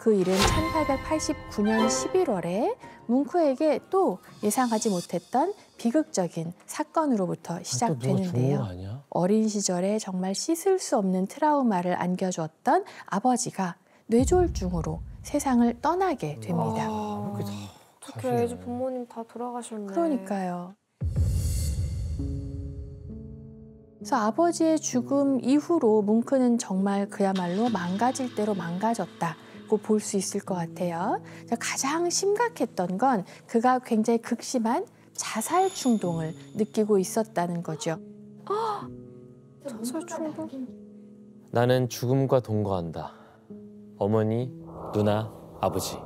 그 일은 1889년 11월에 뭉크에게 또 예상하지 못했던 비극적인 사건으로부터 시작되는데요. 어린 시절에 정말 씻을 수 없는 트라우마를 안겨주었던 아버지가 뇌졸중으로 세상을 떠나게 됩니다. 어떻게 애지 부모님 다 돌아가셨네. 그러니까요. 그래서 아버지의 죽음 이후로 뭉크는 정말 그야말로 망가질 대로 망가졌다고 볼 수 있을 것 같아요. 가장 심각했던 건 그가 굉장히 극심한 자살 충동을 느끼고 있었다는 거죠. 자살 충동? 나는 죽음과 동거한다. 어머니, 누나, 아버지.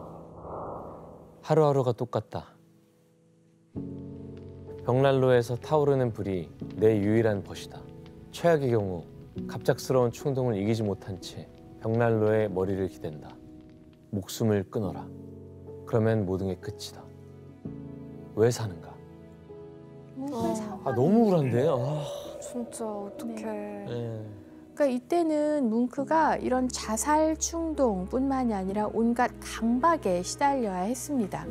하루하루가 똑같다. 벽난로에서 타오르는 불이 내 유일한 벗이다. 최악의 경우 갑작스러운 충동을 이기지 못한 채 벽난로에 머리를 기댄다. 목숨을 끊어라. 그러면 모든 게 끝이다. 왜 사는가? 너무 우울한데? 진짜 어떡해. 네. 그러니까 이때는 뭉크가 이런 자살 충동뿐만이 아니라 온갖 강박에 시달려야 했습니다.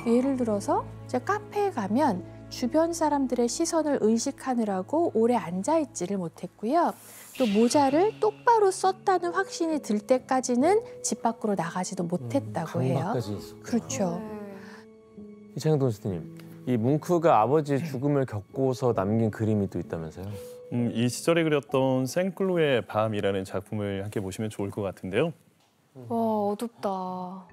예를 들어서 이제 카페에 가면 주변 사람들의 시선을 의식하느라고 오래 앉아있지를 못했고요. 또 모자를 똑바로 썼다는 확신이 들 때까지는 집 밖으로 나가지도 못했다고 해요. 강박까지 있었구나. 그렇죠. 이창동 교수님, 이 뭉크가 아버지의 죽음을 겪고서 남긴 그림이 또 있다면서요? 이 시절에 그렸던 생클로의 밤이라는 작품을 함께 보시면 좋을 것 같은데요. 와, 어둡다.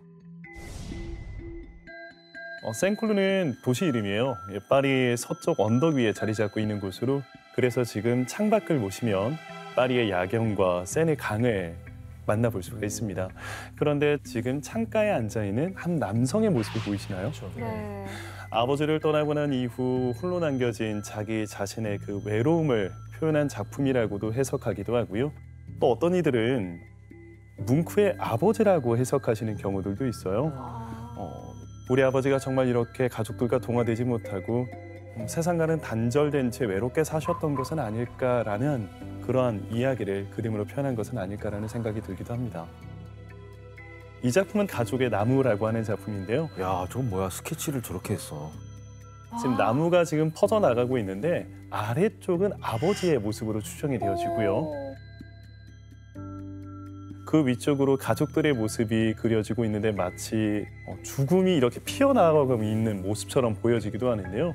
생클루는 도시 이름이에요. 파리의 서쪽 언덕 위에 자리 잡고 있는 곳으로, 그래서 지금 창밖을 보시면 파리의 야경과 세네 강을 만나볼 수가 있습니다. 그런데 지금 창가에 앉아있는 한 남성의 모습을 보이시나요? 네. 아버지를 떠나고 난 이후 홀로 남겨진 자기 자신의 그 외로움을 표현한 작품이라고도 해석하기도 하고요. 또 어떤 이들은 뭉크의 아버지라고 해석하시는 경우들도 있어요. 우리 아버지가 정말 이렇게 가족들과 동화되지 못하고 세상과는 단절된 채 외롭게 사셨던 것은 아닐까라는 그러한 이야기를 그림으로 표현한 것은 아닐까라는 생각이 들기도 합니다. 이 작품은 가족의 나무라고 하는 작품인데요. 야, 저건 뭐야? 스케치를 저렇게 했어. 지금 나무가 지금 퍼져나가고 있는데 아래쪽은 아버지의 모습으로 추정이 되어지고요. 그 위쪽으로 가족들의 모습이 그려지고 있는데 마치 죽음이 이렇게 피어나가고 있는 모습처럼 보여지기도 하는데요.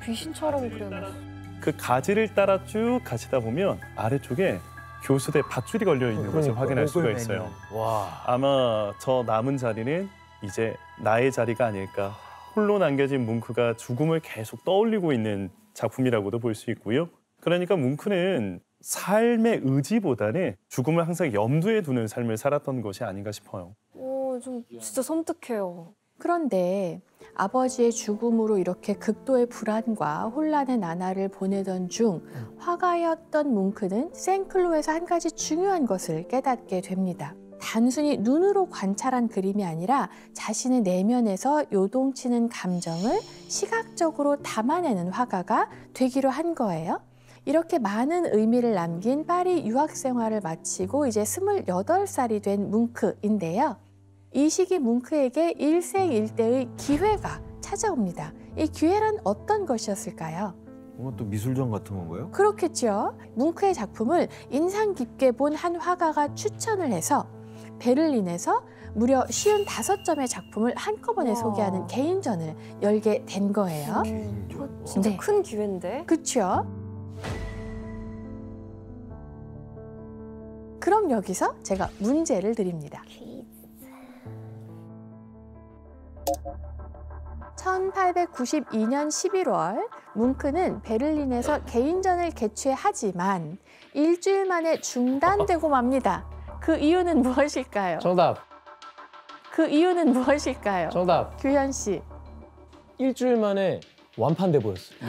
귀신처럼 그려놨어. 그 가지를 따라 쭉 가시다 보면 아래쪽에 교수대 밧줄이 걸려 있는 것을 확인할 수가 있어요. 와. 아마 저 남은 자리는 이제 나의 자리가 아닐까. 홀로 남겨진 뭉크가 죽음을 계속 떠올리고 있는 작품이라고도 볼 수 있고요. 그러니까 뭉크는 삶의 의지보다는 죽음을 항상 염두에 두는 삶을 살았던 것이 아닌가 싶어요. 좀 진짜 섬뜩해요. 그런데 아버지의 죽음으로 이렇게 극도의 불안과 혼란의 나날을 보내던 중 화가였던 뭉크는 생클로에서 한 가지 중요한 것을 깨닫게 됩니다. 단순히 눈으로 관찰한 그림이 아니라 자신의 내면에서 요동치는 감정을 시각적으로 담아내는 화가가 되기로 한 거예요. 이렇게 많은 의미를 남긴 파리 유학 생활을 마치고 이제 28살이 된 뭉크인데요. 이 시기 뭉크에게 일생일대의 기회가 찾아옵니다. 이 기회란 어떤 것이었을까요? 뭔가 또 미술전 같은 건가요? 그렇겠죠. 뭉크의 작품을 인상 깊게 본 한 화가가 추천을 해서 베를린에서 무려 55점의 작품을 한꺼번에 소개하는 개인전을 열게 된 거예요. 진짜 네. 큰 기회인데? 그렇죠. 그럼 여기서 제가 문제를 드립니다. 1892년 11월 뭉크는 베를린에서 개인전을 개최하지만 일주일 만에 중단되고 맙니다. 그 이유는 무엇일까요? 정답. 그 이유는 무엇일까요? 정답. 규현 씨. 일주일 만에 완판돼 버렸어요.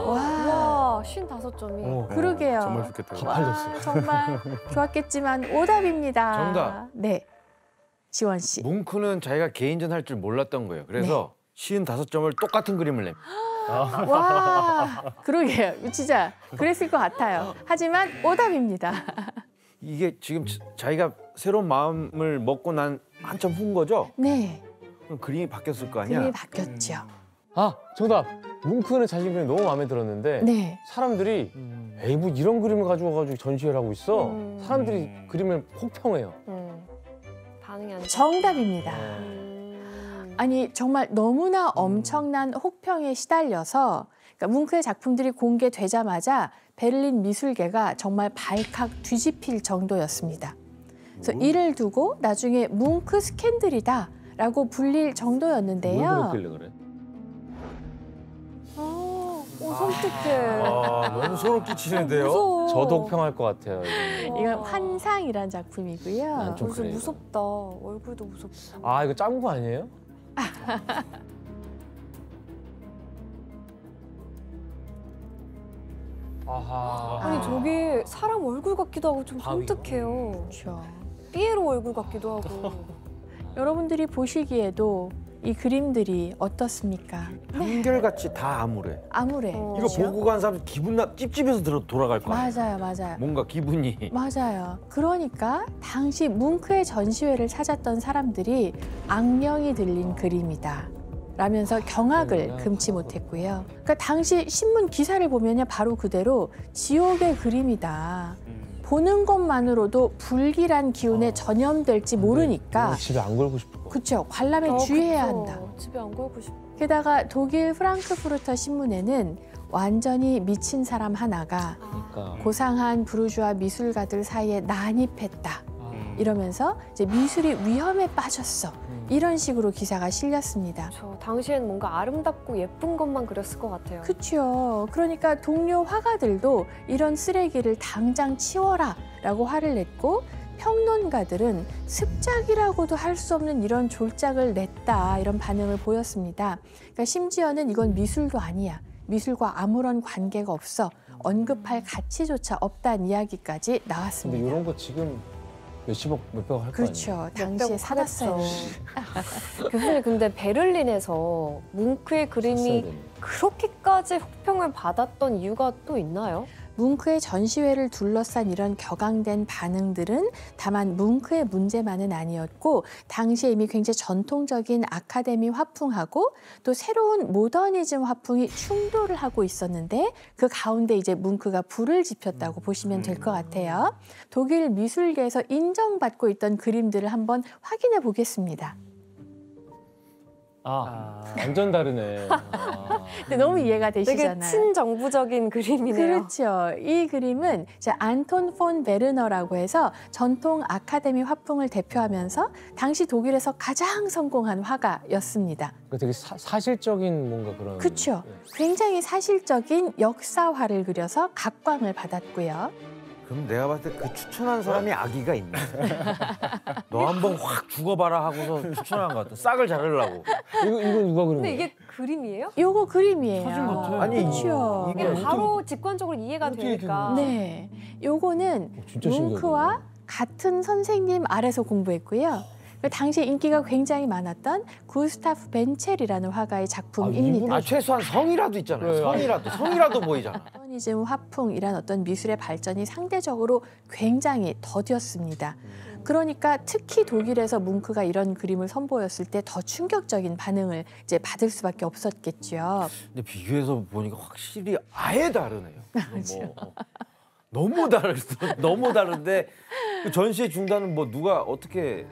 와, 55점이. 그러게요. 정말 좋겠다. 다 팔렸어요. 정말 좋았겠지만 오답입니다. 정답. 네. 지원 씨. 뭉크는 자기가 개인전 할 줄 몰랐던 거예요. 그래서 55점을 똑같은 그림을 냅니다. 와, 그러게요. 진짜 그랬을 것 같아요. 하지만 오답입니다. 이게 지금 자기가 새로운 마음을 먹고 난 한참 후인 거죠? 네, 그럼 그림이 바뀌었을 거 아니야? 그림이 바뀌었죠. 아, 정답. 뭉크는 자신 그림이 너무 마음에 들었는데 네, 사람들이 에이 뭐 이런 그림을 가지고 가지고 전시회를 하고 있어. 음. 사람들이 그림을 혹평해요. 반응이 안 좋아. 정답입니다. 아니 정말 너무나 엄청난 혹평에 시달려서 그러니까 뭉크의 작품들이 공개되자마자 베를린 미술계가 정말 발칵 뒤집힐 정도였습니다. 그래서 이를 두고 나중에 뭉크 스캔들이다라고 불릴 뭘 정도였는데요. 그렸길래 그래? 섬뜩해. 너무 소름 끼치는데요? 무서워. 저도 혹평할 것 같아요. 이거는. 이건 환상이란 작품이고요. 난 좀 벌써 그래, 이거. 무섭다. 얼굴도 무섭다. 아, 이거 짠 거 아니에요? 아하. 아니 저게 사람 얼굴 같기도 하고 좀 바위. 섬뜩해요. 그렇죠. 삐에로 얼굴 같기도 하고. 여러분들이 보시기에도 이 그림들이 어떻습니까? 한결같이 다 암울해. 암울해. 어. 이거 그렇죠? 보고 간 사람 기분 찝찝해서 돌아갈 거 아니야. 맞아요. 뭔가 기분이. 맞아요. 그러니까 당시 뭉크의 전시회를 찾았던 사람들이 악령이 들린 그림이다. 라면서 경악을 금치 못했고요. 그러니까 당시 신문 기사를 보면요, 바로 그대로 지옥의 그림이다. 보는 것만으로도 불길한 기운에 전염될지 모르니까 집에 안 걸고 싶을 거. 그렇죠. 관람에 주의해야 그쵸. 한다. 집에 안 걸고 싶어. 게다가 독일 프랑크푸르터 신문에는 완전히 미친 사람 하나가 그러니까. 고상한 부르주아 미술가들 사이에 난입했다. 아. 이러면서 이제 미술이 위험에 빠졌어. 이런 식으로 기사가 실렸습니다. 저 당시엔 뭔가 아름답고 예쁜 것만 그렸을 것 같아요. 그렇죠. 그러니까 동료 화가들도 이런 쓰레기를 당장 치워라 라고 화를 냈고 평론가들은 습작이라고도 할 수 없는 이런 졸작을 냈다 이런 반응을 보였습니다. 그러니까 심지어는 이건 미술도 아니야. 미술과 아무런 관계가 없어. 언급할 가치조차 없다는 이야기까지 근데 나왔습니다. 이런 거 지금 몇십억, 몇백억 할 거 아니에요? 그렇죠. 당시에 사놨어요. 교수님 근데 베를린에서 뭉크의 샀어야 그림이 되는데. 그렇게까지 혹평을 받았던 이유가 또 있나요? 뭉크의 전시회를 둘러싼 이런 격앙된 반응들은 다만 뭉크의 문제만은 아니었고 당시에 이미 굉장히 전통적인 아카데미 화풍하고 또 새로운 모더니즘 화풍이 충돌을 하고 있었는데 그 가운데 이제 뭉크가 불을 지폈다고 보시면 될 것 같아요. 독일 미술계에서 인정받고 있던 그림들을 한번 확인해 보겠습니다. 완전 다르네. 아. 근데 너무 이해가 되게 되시잖아요. 친정부적인 그림이네요. 그렇죠. 이 그림은 이제 안톤 폰 베르너라고 해서 전통 아카데미 화풍을 대표하면서 당시 독일에서 가장 성공한 화가였습니다. 그러니까 되게 사실적인 뭔가 그런. 그렇죠. 예. 굉장히 사실적인 역사화를 그려서 각광을 받았고요. 그럼 내가 봤을 때 그 추천한 사람이 아기가 있네. 너 한번 확 죽어봐라 하고서 추천한 것 같아. 싹을 자르려고. 이건 누가 그린 근데 거예요? 이게 그림이에요? 요거 그림이에요. 사진 같아. 아니 그렇죠. 이게 이게 바로 직관적으로 이해가 어떻게 되니까. 네, 요거는 진짜 신기하다. 뭉크와 같은 선생님 아래서 공부했고요. 그 당시에 인기가 굉장히 많았던 구스타프 벤첼이라는 화가의 작품입니다. 아 최소한 성이라도 있잖아요. 그래요. 성이라도 보이잖아. 모더니즘 화풍이란 어떤 미술의 발전이 상대적으로 굉장히 더뎠습니다. 그러니까 특히 독일에서 뭉크가 이런 그림을 선보였을 때 더 충격적인 반응을 이제 받을 수밖에 없었겠죠. 근데 비교해서 보니까 확실히 아예 다르네요. 너무 너무 다른데 그 전시회 중단은 뭐 누가 어떻게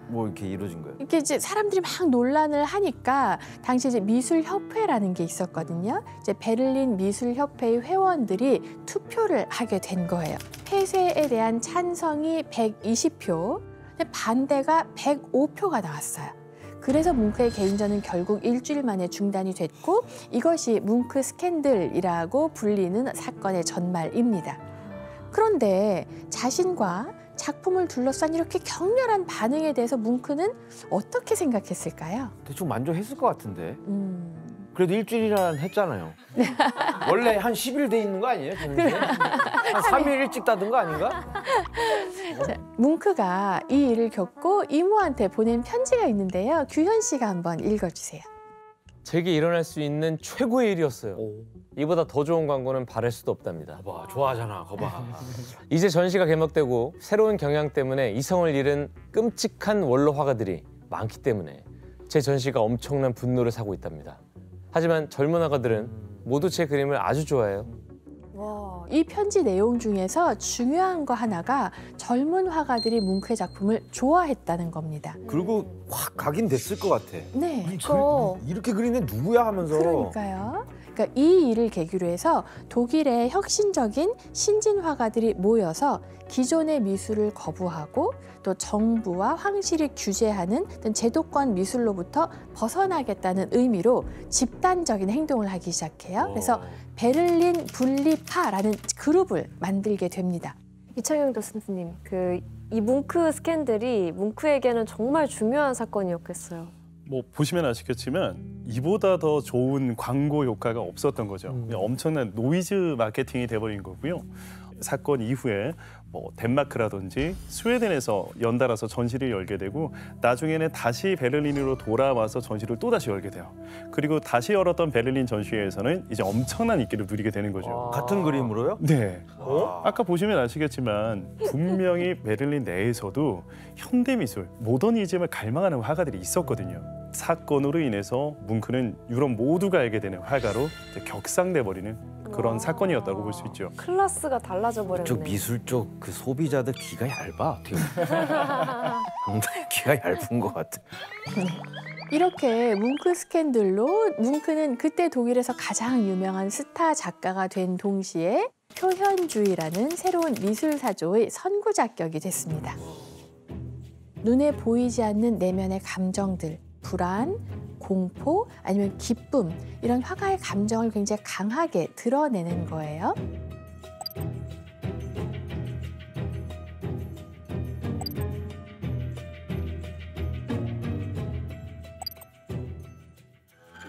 뭐 이렇게 이루어진 거예요? 이렇게 이제 사람들이 막 논란을 하니까 당시 이제 미술협회라는 게 있었거든요. 이제 베를린 미술협회의 회원들이 투표를 하게 된 거예요. 폐쇄에 대한 찬성이 120표, 반대가 105표가 나왔어요. 그래서 뭉크의 개인전은 결국 일주일 만에 중단이 됐고 이것이 뭉크 스캔들이라고 불리는 사건의 전말입니다. 그런데 자신과 작품을 둘러싼 이렇게 격렬한 반응에 대해서 뭉크는 어떻게 생각했을까요? 대충 만족했을 것 같은데. 그래도 일주일이나 했잖아요. 원래 한 10일 돼 있는 거 아니에요? 한 3일 일찍 닫은 거 아닌가? 자, 뭉크가 이 일을 겪고 이모한테 보낸 편지가 있는데요. 규현 씨가 한번 읽어주세요. 제게 일어날 수 있는 최고의 일이었어요. 오. 이보다 더 좋은 광고는 바랄 수도 없답니다. 거봐, 좋아하잖아, 거봐. 이제 전시가 개막되고 새로운 경향 때문에 이성을 잃은 끔찍한 원로 화가들이 많기 때문에 제 전시가 엄청난 분노를 사고 있답니다. 하지만 젊은 화가들은 모두 제 그림을 아주 좋아해요. 와, 이 편지 내용 중에서 중요한 거 하나가 젊은 화가들이 뭉크의 작품을 좋아했다는 겁니다. 그리고 확 각인됐을 것 같아. 네. 이렇게 그리는 누구야 하면서. 그러니까요. 그러니까 이 일을 계기로 해서 독일의 혁신적인 신진 화가들이 모여서 기존의 미술을 거부하고 또 정부와 황실이 규제하는 어떤 제도권 미술로부터 벗어나겠다는 의미로 집단적인 행동을 하기 시작해요. 그래서 베를린 분리파라는 그룹을 만들게 됩니다. 이창영 교수님, 이 뭉크 스캔들이 뭉크에게는 정말 중요한 사건이었겠어요. 뭐 보시면 아시겠지만 이보다 더 좋은 광고 효과가 없었던 거죠. 엄청난 노이즈 마케팅이 돼버린 거고요. 사건 이후에 뭐 덴마크라든지 스웨덴에서 연달아서 전시를 열게 되고 나중에는 다시 베를린으로 돌아와서 전시를 또다시 열게 돼요. 그리고 다시 열었던 베를린 전시회에서는 이제 엄청난 인기를 누리게 되는 거죠. 같은 그림으로요? 네. 어? 아까 보시면 아시겠지만 분명히 베를린 내에서도 현대미술, 모더니즘을 갈망하는 화가들이 있었거든요. 사건으로 인해서 뭉크는 유럽 모두가 알게 되는 화가로 이제 격상돼 버리는 그런 사건이었다고 볼 수 있죠. 클래스가 달라져 버렸네. 쪽 미술 쪽 그 소비자들 귀가 얇아. 어떻게 상당히 귀가 얇은 것 같아. 이렇게 뭉크 스캔들로 뭉크는 그때 독일에서 가장 유명한 스타 작가가 된 동시에 표현주의라는 새로운 미술사조의 선구자격이 됐습니다. 눈에 보이지 않는 내면의 감정들, 불안, 공포, 아니면 기쁨 이런 화가의 감정을 굉장히 강하게 드러내는 거예요.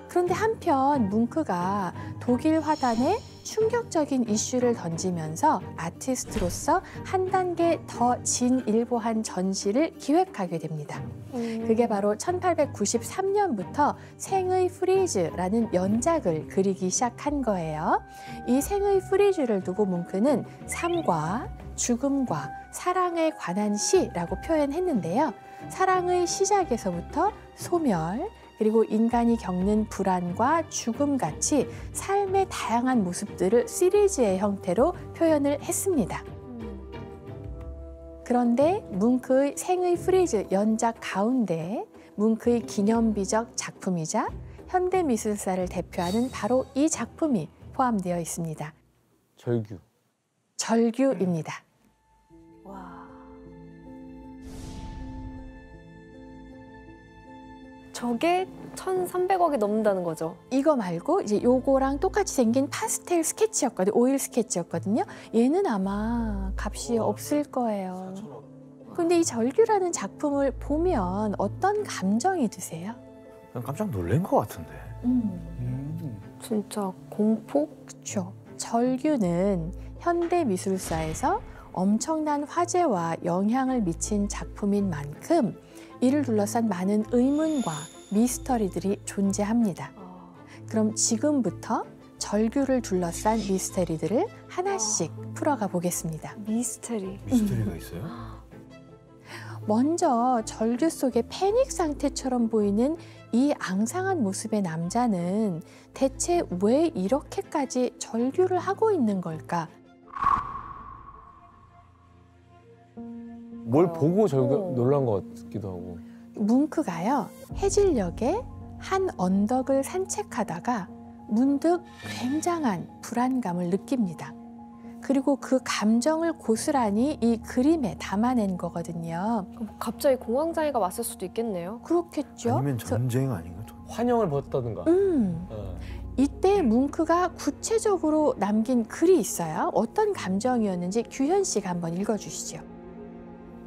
그런데 한편 뭉크가 독일 화단에 충격적인 이슈를 던지면서 아티스트로서 한 단계 더 진일보한 전시를 기획하게 됩니다. 그게 바로 1893년부터 생의 프리즈라는 연작을 그리기 시작한 거예요. 이 생의 프리즈를 두고 뭉크는 삶과 죽음과 사랑에 관한 시라고 표현했는데요. 사랑의 시작에서부터 소멸, 그리고 인간이 겪는 불안과 죽음같이 삶의 다양한 모습들을 시리즈의 형태로 표현을 했습니다. 그런데 뭉크의 생의 프리즈 연작 가운데 뭉크의 기념비적 작품이자 현대미술사를 대표하는 바로 이 작품이 포함되어 있습니다. 절규. 절규입니다. 와. 저게 1,300억이 넘는다는 거죠. 이거 말고 이제 요거랑 똑같이 생긴 파스텔 스케치였거든요. 오일 스케치였거든요. 얘는 아마 값이 없을 거예요. 근데 이 절규라는 작품을 보면 어떤 감정이 드세요? 그냥 깜짝 놀란 것 같은데. 진짜 공포? 그렇죠. 절규는 현대 미술사에서 엄청난 화제와 영향을 미친 작품인 만큼 이를 둘러싼 많은 의문과 미스터리들이 존재합니다. 그럼 지금부터 절규를 둘러싼 미스터리들을 하나씩 풀어가 보겠습니다. 미스터리. 미스터리가 있어요? 먼저 절규 속의 패닉 상태처럼 보이는 이 앙상한 모습의 남자는 대체 왜 이렇게까지 절규를 하고 있는 걸까? 뭘 보고 절규 놀란 것 같기도 하고. 뭉크가요, 해질녘에 한 언덕을 산책하다가 문득 굉장한 불안감을 느낍니다. 그리고 그 감정을 고스란히 이 그림에 담아낸 거거든요. 갑자기 공황장애가 왔을 수도 있겠네요. 그렇겠죠? 아니면 전쟁 아닌가? 환영을 벗다든가. 이때 뭉크가 구체적으로 남긴 글이 있어요. 어떤 감정이었는지 규현 씨가 한번 읽어주시죠.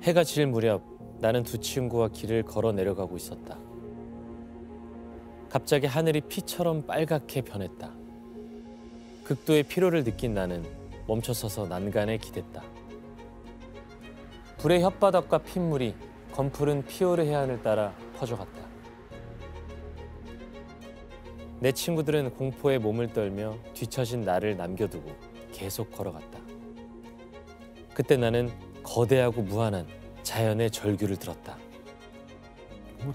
해가 질 무렵 나는 두 친구와 길을 걸어 내려가고 있었다. 갑자기 하늘이 피처럼 빨갛게 변했다. 극도의 피로를 느낀 나는 멈춰서서 난간에 기댔다. 불의 혓바닥과 핏물이 검푸른 피오르 해안을 따라 퍼져갔다. 내 친구들은 공포에 몸을 떨며 뒤처진 나를 남겨두고 계속 걸어갔다. 그때 나는 거대하고 무한한 자연의 절규를 들었다.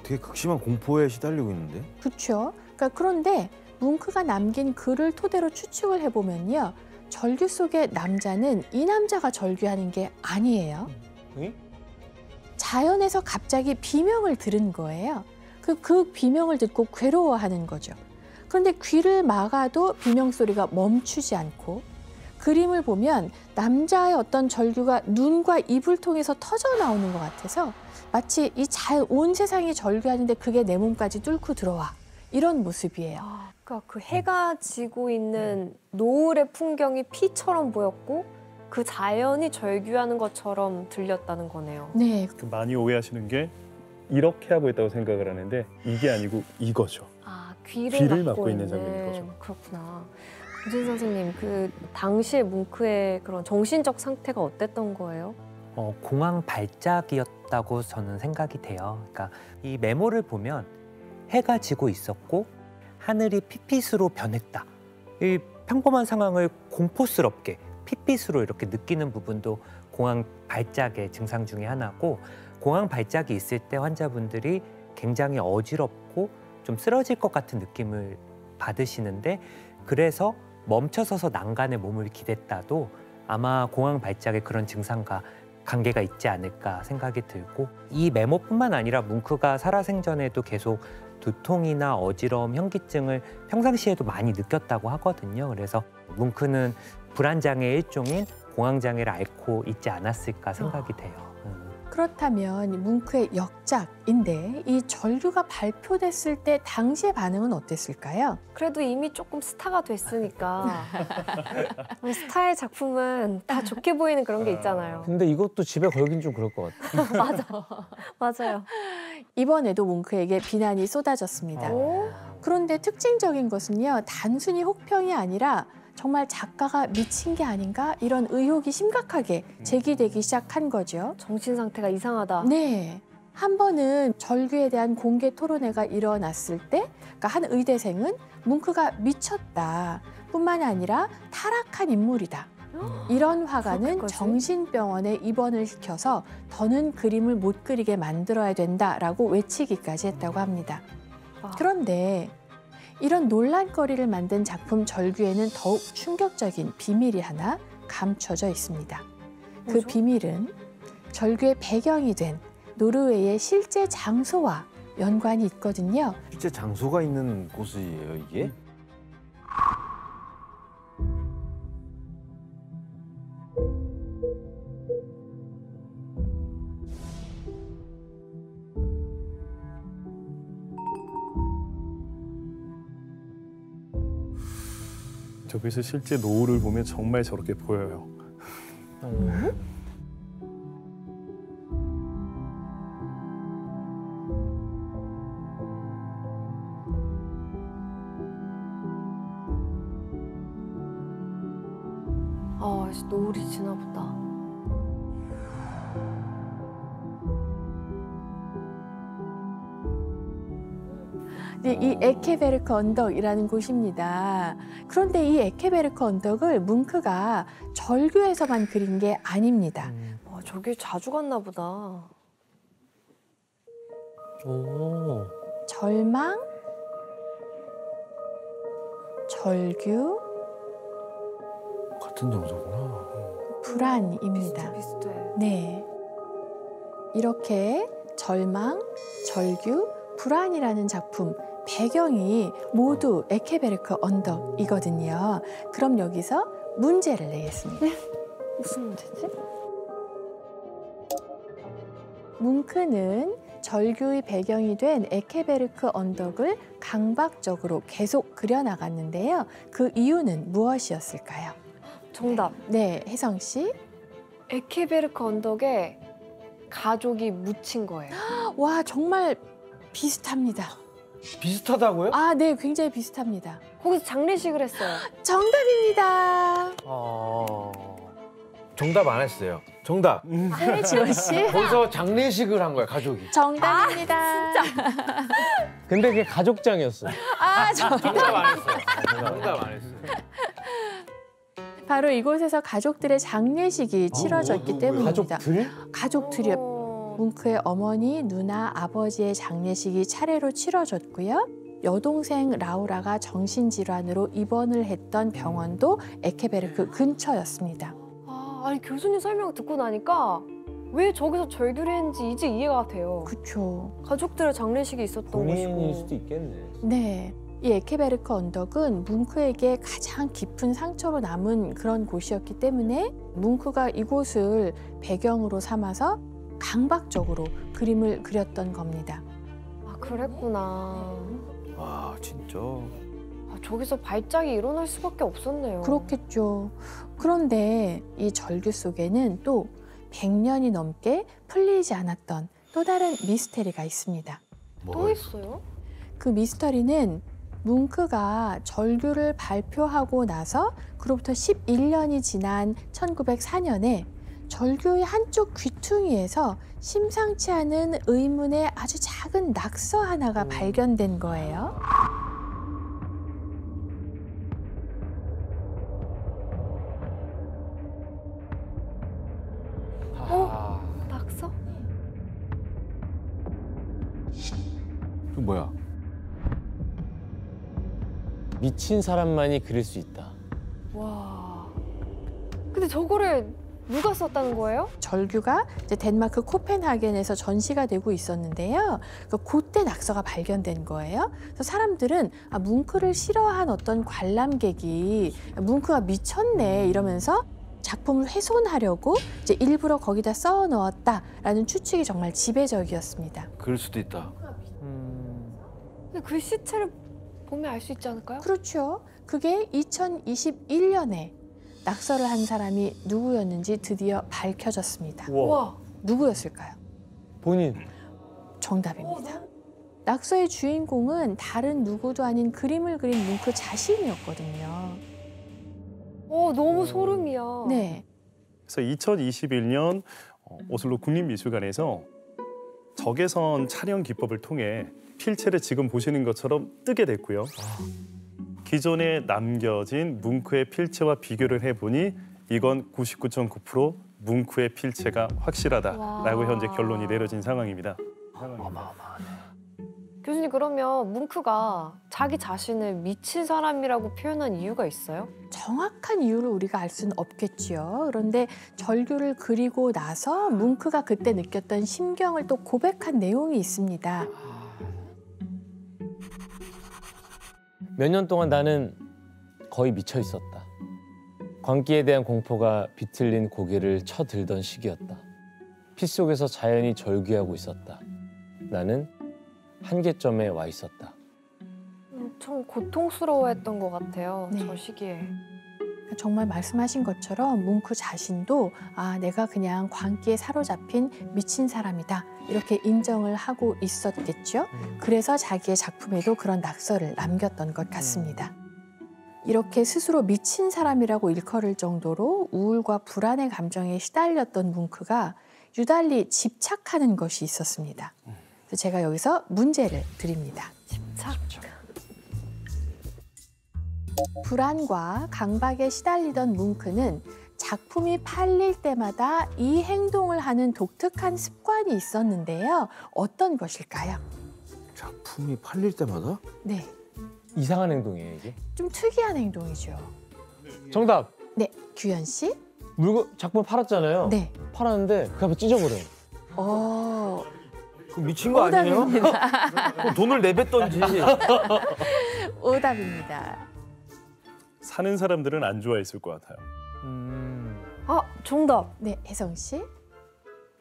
되게 극심한 공포에 시달리고 있는데? 그렇죠. 그런데 뭉크가 남긴 글을 토대로 추측을 해보면요. 절규 속의 남자는 이 남자가 절규하는 게 아니에요. 응? 자연에서 갑자기 비명을 들은 거예요. 그 비명을 듣고 괴로워하는 거죠. 그런데 귀를 막아도 비명 소리가 멈추지 않고 그림을 보면 남자의 어떤 절규가 눈과 입을 통해서 터져 나오는 것 같아서 마치 온 세상이 절규하는데 그게 내 몸까지 뚫고 들어와. 이런 모습이에요. 그러니까 그 해가 지고 있는 노을의 풍경이 피처럼 보였고 그 자연이 절규하는 것처럼 들렸다는 거네요. 네. 많이 오해하시는 게 이렇게 하고 있다고 생각을 하는데 이게 아니고 이거죠. 아, 귀를 귀를 막고 막고 있는 있는 장면인 거죠. 그렇구나. 유진 선생님, 그 당시의 뭉크의 그런 정신적 상태가 어땠던 거예요? 공황 발작이었다고 저는 생각이 돼요. 그러니까 이 메모를 보면 해가 지고 있었고 하늘이 핏빛으로 변했다. 이 평범한 상황을 공포스럽게 핏빛으로 이렇게 느끼는 부분도 공황 발작의 증상 중에 하나고, 공황 발작이 있을 때 환자분들이 굉장히 어지럽고 좀 쓰러질 것 같은 느낌을 받으시는데, 그래서 멈춰서서 난간에 몸을 기댔다도 아마 공황 발작의 그런 증상과 관계가 있지 않을까 생각이 들고, 이 메모뿐만 아니라 뭉크가 살아생전에도 계속 두통이나 어지러움, 현기증을 평상시에도 많이 느꼈다고 하거든요. 그래서 뭉크는 불안장애의 일종인 공황장애를 앓고 있지 않았을까 생각이 돼요. 그렇다면 뭉크의 역작인데 이 절규가 발표됐을 때 당시의 반응은 어땠을까요? 그래도 이미 조금 스타가 됐으니까 스타의 작품은 다 좋게 보이는 그런 게 있잖아요. 근데 이것도 집에 걸긴 좀 그럴 것 같아. 맞아요. 이번에도 뭉크에게 비난이 쏟아졌습니다. 그런데 특징적인 것은요, 단순히 혹평이 아니라 정말 작가가 미친 게 아닌가 이런 의혹이 심각하게 제기되기 시작한 거죠. 정신 상태가 이상하다. 네. 한 번은 절규에 대한 공개 토론회가 일어났을 때, 그러니까 한 의대생은 뭉크가 미쳤다 뿐만 아니라 타락한 인물이다. 이런 화가는 그렇게까지? 정신병원에 입원을 시켜서 더는 그림을 못 그리게 만들어야 된다라고 외치기까지 했다고 합니다. 와. 그런데 이런 논란거리를 만든 작품 절규에는 더욱 충격적인 비밀이 하나 감춰져 있습니다. 그 뭐죠? 비밀은 절규의 배경이 된 노르웨이의 실제 장소와 연관이 있거든요. 실제 장소가 있는 곳이에요, 이게? 저기서 실제 노을을 보면 정말 저렇게 보여요. 아, 노을이 지나 보다. 네, 이 에케베르크 언덕이라는 곳입니다. 그런데 이 에케베르크 언덕을 뭉크가 절규에서만 그린 게 아닙니다. 저기 자주 갔나 보다. 오. 절망, 절규, 같은 장소구나. 불안입니다. 비슷해. 네. 이렇게 절망, 절규, 불안이라는 작품 배경이 모두 에케베르크 언덕이거든요. 그럼 여기서 문제를 내겠습니다. 무슨 문제지? 뭉크는 절규의 배경이 된 에케베르크 언덕을 강박적으로 계속 그려나갔는데요. 그 이유는 무엇이었을까요? 정답. 네, 혜성 씨. 에케베르크 언덕에 가족이 묻힌 거예요. 와, 정말 비슷합니다. 비슷하다고요? 아, 네, 굉장히 비슷합니다. 거기서 장례식을 했어요. 정답입니다. 정답 안 했어요. 정답. 네, 지원 씨. 거기서 장례식을 한 거야, 가족이. 정답입니다. 근데 그게 가족장이었어. 정답 안 했어요. 정답 안 했어요. 바로 이곳에서 가족들의 장례식이 치러졌기 때문입니다. 가족들? 가족들이요. 뭉크의 어머니, 누나, 아버지의 장례식이 차례로 치러졌고요. 여동생 라우라가 정신질환으로 입원을 했던 병원도 에케베르크 근처였습니다. 아니 교수님 설명 듣고 나니까 왜 저기서 절규를 했는지 이제 이해가 돼요. 그렇죠. 가족들의 장례식이 있었던 본인일 곳이고. 수도 있겠네. 네. 이 에케베르크 언덕은 뭉크에게 가장 깊은 상처로 남은 그런 곳이었기 때문에 뭉크가 이곳을 배경으로 삼아서 강박적으로 그림을 그렸던 겁니다. 아 그랬구나. 와, 진짜. 아, 저기서 발작이 일어날 수밖에 없었네요. 그렇겠죠. 그런데 이 절규 속에는 또 100년이 넘게 풀리지 않았던 또 다른 미스테리가 있습니다. 또 있어요? 그 미스터리는 뭉크가 절규를 발표하고 나서 그로부터 11년이 지난 1904년에 절규의 한쪽 귀퉁이에서 심상치 않은 의문의 아주 작은 낙서 하나가 발견된 거예요. 낙서? 그 뭐야? 미친 사람만이 그릴 수 있다. 와. 근데 저거를 누가 썼다는 거예요? 절규가 이제 덴마크 코펜하겐에서 전시가 되고 있었는데요. 그때 낙서가 발견된 거예요. 그래서 사람들은 뭉크를 싫어한 어떤 관람객이 뭉크가 미쳤네 이러면서 작품을 훼손하려고 이제 일부러 거기다 써 넣었다라는 추측이 정말 지배적이었습니다. 그럴 수도 있다. 근데 그 시체를 보면 알 수 있지 않을까요? 그렇죠. 그게 2021년에 낙서를 한 사람이 누구였는지 드디어 밝혀졌습니다. 와. 누구였을까요? 본인. 정답입니다. 낙서의 주인공은 다른 누구도 아닌 그림을 그린 뭉크 자신이었거든요. 너무 소름이야. 네. 그래서 2021년 오슬로 국립미술관에서 적외선 촬영 기법을 통해 필체를 지금 보시는 것처럼 뜨게 됐고요. 기존에 남겨진 뭉크의 필체와 비교를 해보니 이건 99.9% 뭉크의 필체가 확실하다라고 현재 결론이 내려진 상황입니다. 교수님 그러면 뭉크가 자기 자신을 미친 사람이라고 표현한 이유가 있어요? 정확한 이유를 우리가 알 수는 없겠지요. 그런데 절규를 그리고 나서 뭉크가 그때 느꼈던 심경을 또 고백한 내용이 있습니다. 몇 년 동안 나는 거의 미쳐 있었다. 광기에 대한 공포가 비틀린 고개를 쳐들던 시기였다. 피 속에서 자연이 절규하고 있었다. 나는 한계점에 와 있었다. 엄청 고통스러워했던 것 같아요. 네. 저 시기에. 정말 말씀하신 것처럼 뭉크 자신도 내가 그냥 광기에 사로잡힌 미친 사람이다 이렇게 인정을 하고 있었겠죠. 그래서 자기의 작품에도 그런 낙서를 남겼던 것 같습니다. 이렇게 스스로 미친 사람이라고 일컬을 정도로 우울과 불안의 감정에 시달렸던 뭉크가 유달리 집착하는 것이 있었습니다. 그래서 제가 여기서 문제를 드립니다. 집착. 불안과 강박에 시달리던 뭉크는 작품이 팔릴 때마다 이 행동을 하는 독특한 습관이 있었는데요. 어떤 것일까요? 작품이 팔릴 때마다? 네, 이상한 행동이에요, 이게? 좀 특이한 행동이죠. 정답! 네, 규현 씨. 물건 작품 팔았잖아요. 네. 팔았는데 그 앞에 찢어버려요. 그 미친 거 아니에요? 그럼 돈을 내뱉던지. 오답입니다. 사는 사람들은 안 좋아했을 것 같아요. 아, 정답. 네, 혜성 씨.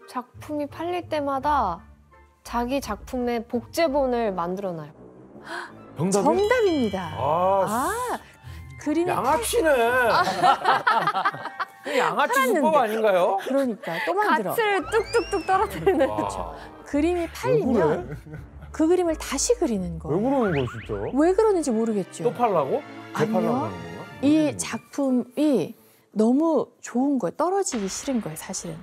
작품이 팔릴 때마다 자기 작품의 복제본을 만들어놔요. 정답이? 정답입니다. 그림이 양아치네. 양아치 수법 아닌가요? 그러니까 또 만들어. 가치를 뚝뚝뚝 떨어뜨리는. 그림이 팔리면 그 그림을 다시 그리는 거예요. 왜 그러는 거야, 진짜? 왜 그러는지 모르겠죠. 또 팔라고? 아니요. 재팔라고 하는 건가? 이 작품이 너무 좋은 거예요. 떨어지기 싫은 거예요, 사실은.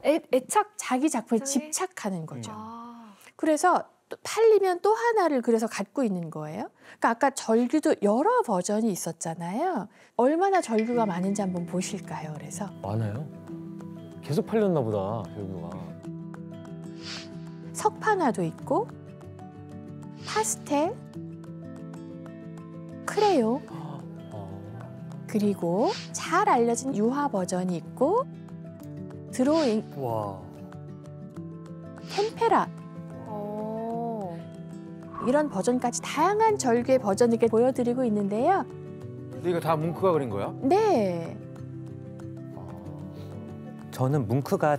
애착. 자기 작품에 굉장히? 집착하는 거죠. 아. 그래서 또 팔리면 또 하나를 그래서 갖고 있는 거예요. 그러니까 아까 절규도 여러 버전이 있었잖아요. 얼마나 절규가 많은지 한번 보실까요? 그래서 많아요? 계속 팔렸나 보다, 결국가. 석판화도 있고 파스텔, 크레용, 그리고 잘 알려진 유화 버전이 있고 드로잉, 와. 템페라 이런 버전까지 다양한 절규의 버전을 이렇게 보여드리고 있는데요. 근데 이거 다 뭉크가 그린 거야? 네, 저는 뭉크가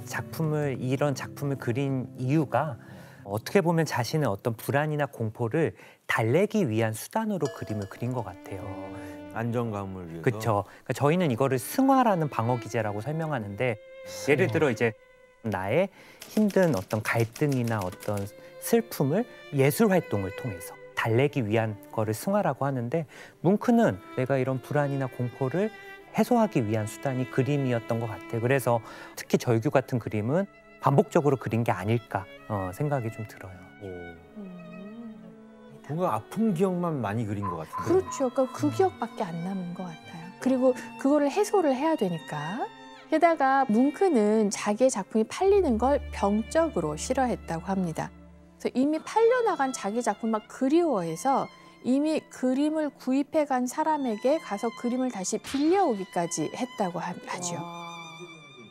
이런 작품을 그린 이유가 어떻게 보면 자신의 어떤 불안이나 공포를 달래기 위한 수단으로 그림을 그린 것 같아요. 안정감을 위해서. 그렇죠. 그러니까 저희는 이거를 승화라는 방어 기제라고 설명하는데 예를 들어 이제 나의 힘든 어떤 갈등이나 어떤 슬픔을 예술 활동을 통해서 달래기 위한 거를 승화라고 하는데 뭉크는 내가 이런 불안이나 공포를 해소하기 위한 수단이 그림이었던 것 같아요. 그래서 특히 절규 같은 그림은 반복적으로 그린 게 아닐까 생각이 좀 들어요. 뭔가 아픈 기억만 많이 그린 것 같은데. 그렇죠. 그러니까 그 기억밖에 안 남은 것 같아요. 그리고 그거를 해소를 해야 되니까. 게다가 뭉크는 자기의 작품이 팔리는 걸 병적으로 싫어했다고 합니다. 그래서 이미 팔려나간 자기 작품을 막 그리워해서 이미 그림을 구입해간 사람에게 가서 그림을 다시 빌려오기까지 했다고 하죠. 와.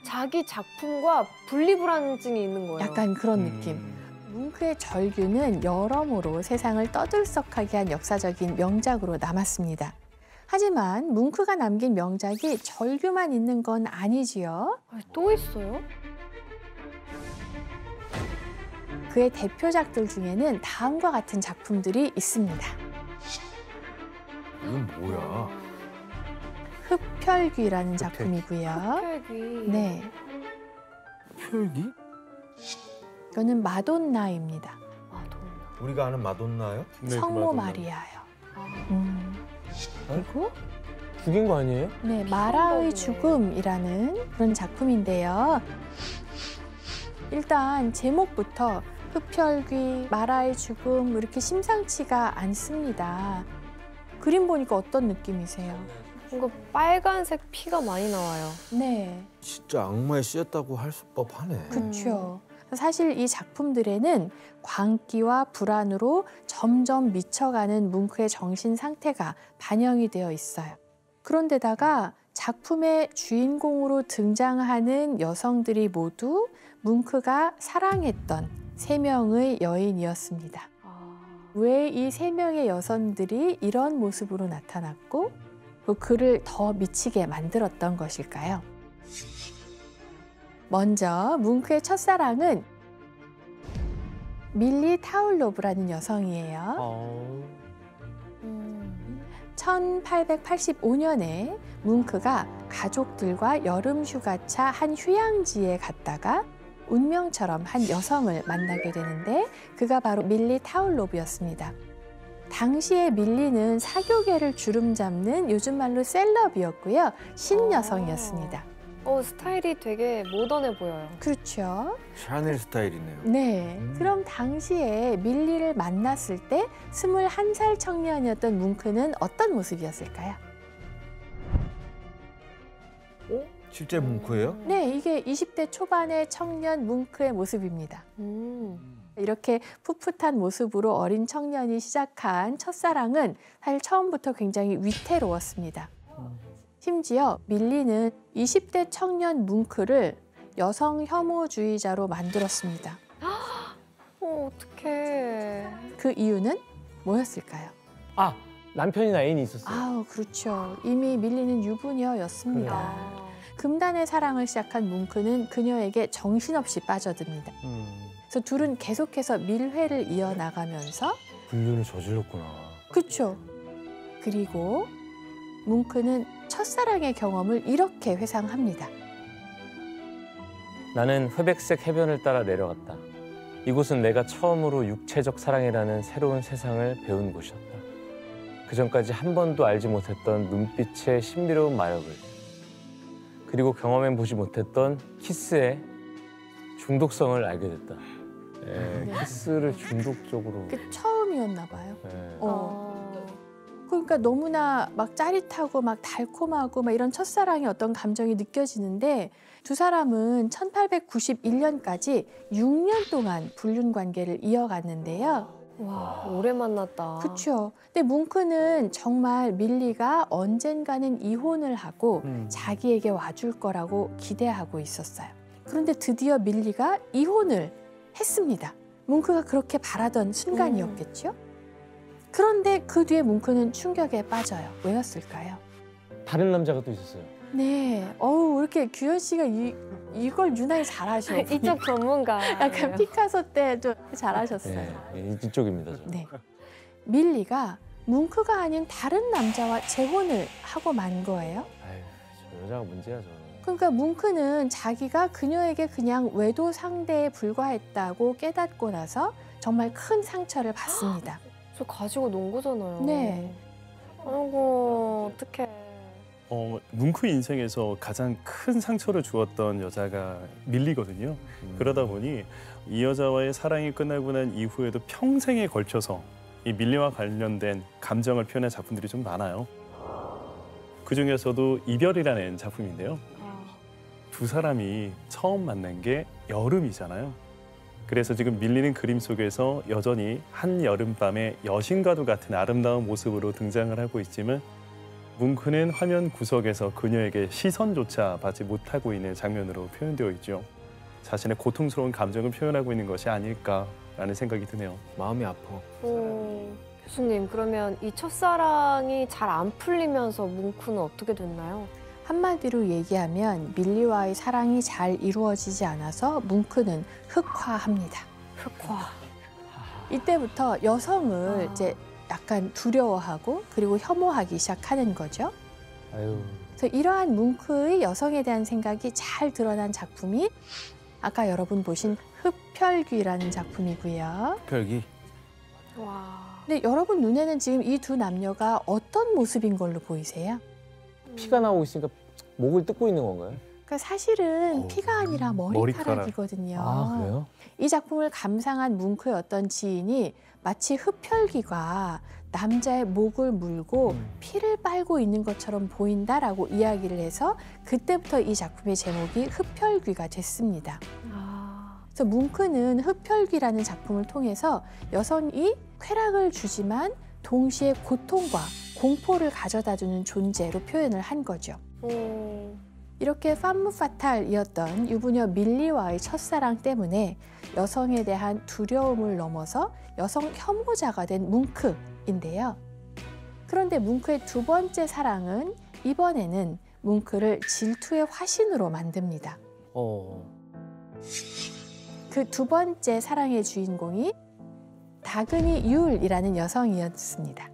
자기 작품과 분리불안증이 있는 거예요. 약간 그런 느낌. 뭉크의 절규는 여러모로 세상을 떠들썩하게 한 역사적인 명작으로 남았습니다. 하지만 뭉크가 남긴 명작이 절규만 있는 건 아니지요. 또 있어요? 그의 대표작들 중에는 다음과 같은 작품들이 있습니다. 이건 뭐야? 흡혈귀라는 작품이고요. 흡혈귀. 네, 혈기? 이거는 마돈나입니다. 마돈나. 우리가 아는 마돈나요? 네, 성모 그 마리아요. 아. 그리고 죽인 거 아니에요? 네, 마라의 처음 죽음이라는 그런 작품인데요. 일단 제목부터 흡혈귀, 마라의 죽음 이렇게 심상치가 않습니다. 그림 보니까 어떤 느낌이세요? 뭔가 빨간색 피가 많이 나와요. 네, 진짜 악마에 씌였다고 할 법하네. 그렇죠. 사실 이 작품들에는 광기와 불안으로 점점 미쳐가는 뭉크의 정신 상태가 반영이 되어 있어요. 그런데다가 작품의 주인공으로 등장하는 여성들이 모두 뭉크가 사랑했던 3명의 여인이었습니다. 왜 이 3명의 여성들이 이런 모습으로 나타났고 그를 더 미치게 만들었던 것일까요? 먼저 뭉크의 첫사랑은 밀리 타울로브라는 여성이에요. 1885년에 뭉크가 가족들과 여름 휴가차 한 휴양지에 갔다가 운명처럼 한 여성을 만나게 되는데 그가 바로 밀리 타울로브였습니다. 당시에 밀리는 사교계를 주름잡는 요즘 말로 셀럽이었고요. 신여성이었습니다. 스타일이 되게 모던해 보여요. 그렇죠. 샤넬 스타일이네요. 네. 그럼 당시에 밀리를 만났을 때 21살 청년이었던 뭉크는 어떤 모습이었을까요? 실제 뭉크예요? 네, 이게 20대 초반의 청년 뭉크의 모습입니다. 이렇게 풋풋한 모습으로 어린 청년이 시작한 첫사랑은 사실 처음부터 굉장히 위태로웠습니다. 심지어 밀리는 20대 청년 뭉크를 여성 혐오주의자로 만들었습니다. 어떡해. 그 이유는 뭐였을까요? 아, 남편이나 애인이 있었어요. 아우, 그렇죠. 이미 밀리는 유부녀였습니다. 그래. 금단의 사랑을 시작한 뭉크는 그녀에게 정신없이 빠져듭니다. 그래서 둘은 계속해서 밀회를 이어나가면서 불륜을 저질렀구나. 그렇죠. 그리고 뭉크는 첫사랑의 경험을 이렇게 회상합니다. 나는 회백색 해변을 따라 내려갔다. 이곳은 내가 처음으로 육체적 사랑이라는 새로운 세상을 배운 곳이었다. 그전까지 한 번도 알지 못했던 눈빛의 신비로운 마력을, 그리고 경험해 보지 못했던 키스의 중독성을 알게 됐다. 예, 네. 키스를 중독적으로. 그 처음이었나 봐요. 예. 그러니까 너무나 막 짜릿하고 막 달콤하고 막 이런 첫사랑의 어떤 감정이 느껴지는데 두 사람은 1891년까지 6년 동안 불륜 관계를 이어갔는데요. 와, 오래 만났다. 그렇죠. 근데 뭉크는 정말 밀리가 언젠가는 이혼을 하고 자기에게 와줄 거라고 기대하고 있었어요. 그런데 드디어 밀리가 이혼을 했습니다. 뭉크가 그렇게 바라던 순간이었겠죠. 그런데 그 뒤에 뭉크는 충격에 빠져요. 왜였을까요? 다른 남자가 또 있었어요. 네. 이렇게 규현 씨가 이걸 유난히 잘하셔. 이쪽 전문가. 약간 피카소 때 좀 잘하셨어요. 예, 이쪽입니다. 저. 네. 밀리가 뭉크가 아닌 다른 남자와 재혼을 하고 만 거예요. 아유, 저 여자가 문제야 저는. 그러니까 뭉크는 자기가 그녀에게 그냥 외도 상대에 불과했다고 깨닫고 나서 정말 큰 상처를 받습니다. 저 가지고 논 거잖아요. 네. 아이고, 어떡해. 뭉크 인생에서 가장 큰 상처를 주었던 여자가 밀리거든요. 그러다 보니 이 여자와의 사랑이 끝나고 난 이후에도 평생에 걸쳐서 이 밀리와 관련된 감정을 표현한 작품들이 좀 많아요. 그중에서도 이별이라는 작품인데요. 두 사람이 처음 만난 게 여름이잖아요. 그래서 지금 밀리는 그림 속에서 여전히 한 여름밤의 여신과도 같은 아름다운 모습으로 등장을 하고 있지만 뭉크는 화면 구석에서 그녀에게 시선조차 받지 못하고 있는 장면으로 표현되어 있죠. 자신의 고통스러운 감정을 표현하고 있는 것이 아닐까라는 생각이 드네요. 마음이 아파. 교수님, 그러면 이 첫사랑이 잘 안 풀리면서 뭉크는 어떻게 됐나요? 한마디로 얘기하면 밀리와의 사랑이 잘 이루어지지 않아서 뭉크는 흑화합니다. 흑화. 이때부터 여성을 이제 약간 두려워하고 그리고 혐오하기 시작하는 거죠. 아유. 그래서 이러한 뭉크의 여성에 대한 생각이 잘 드러난 작품이 아까 여러분 보신 흡혈귀라는 작품이고요. 흡혈귀. 와. 근데 여러분 눈에는 지금 이 두 남녀가 어떤 모습인 걸로 보이세요? 피가 나오고 있으니까 목을 뜯고 있는 건가요? 그러니까 사실은 피가 아니라 머리카락. 머리카락이거든요. 아, 그래요? 이 작품을 감상한 뭉크의 어떤 지인이 마치 흡혈귀가 남자의 목을 물고 피를 빨고 있는 것처럼 보인다라고 이야기를 해서 그때부터 이 작품의 제목이 흡혈귀가 됐습니다. 그래서 뭉크는 흡혈귀라는 작품을 통해서 여성이 쾌락을 주지만 동시에 고통과 공포를 가져다주는 존재로 표현을 한 거죠. 이렇게 팜무파탈이었던 유부녀 밀리와의 첫사랑 때문에 여성에 대한 두려움을 넘어서 여성 혐오자가 된 뭉크인데요. 그런데 뭉크의 두 번째 사랑은 이번에는 뭉크를 질투의 화신으로 만듭니다. 그 두 번째 사랑의 주인공이 다그니 율이라는 여성이었습니다.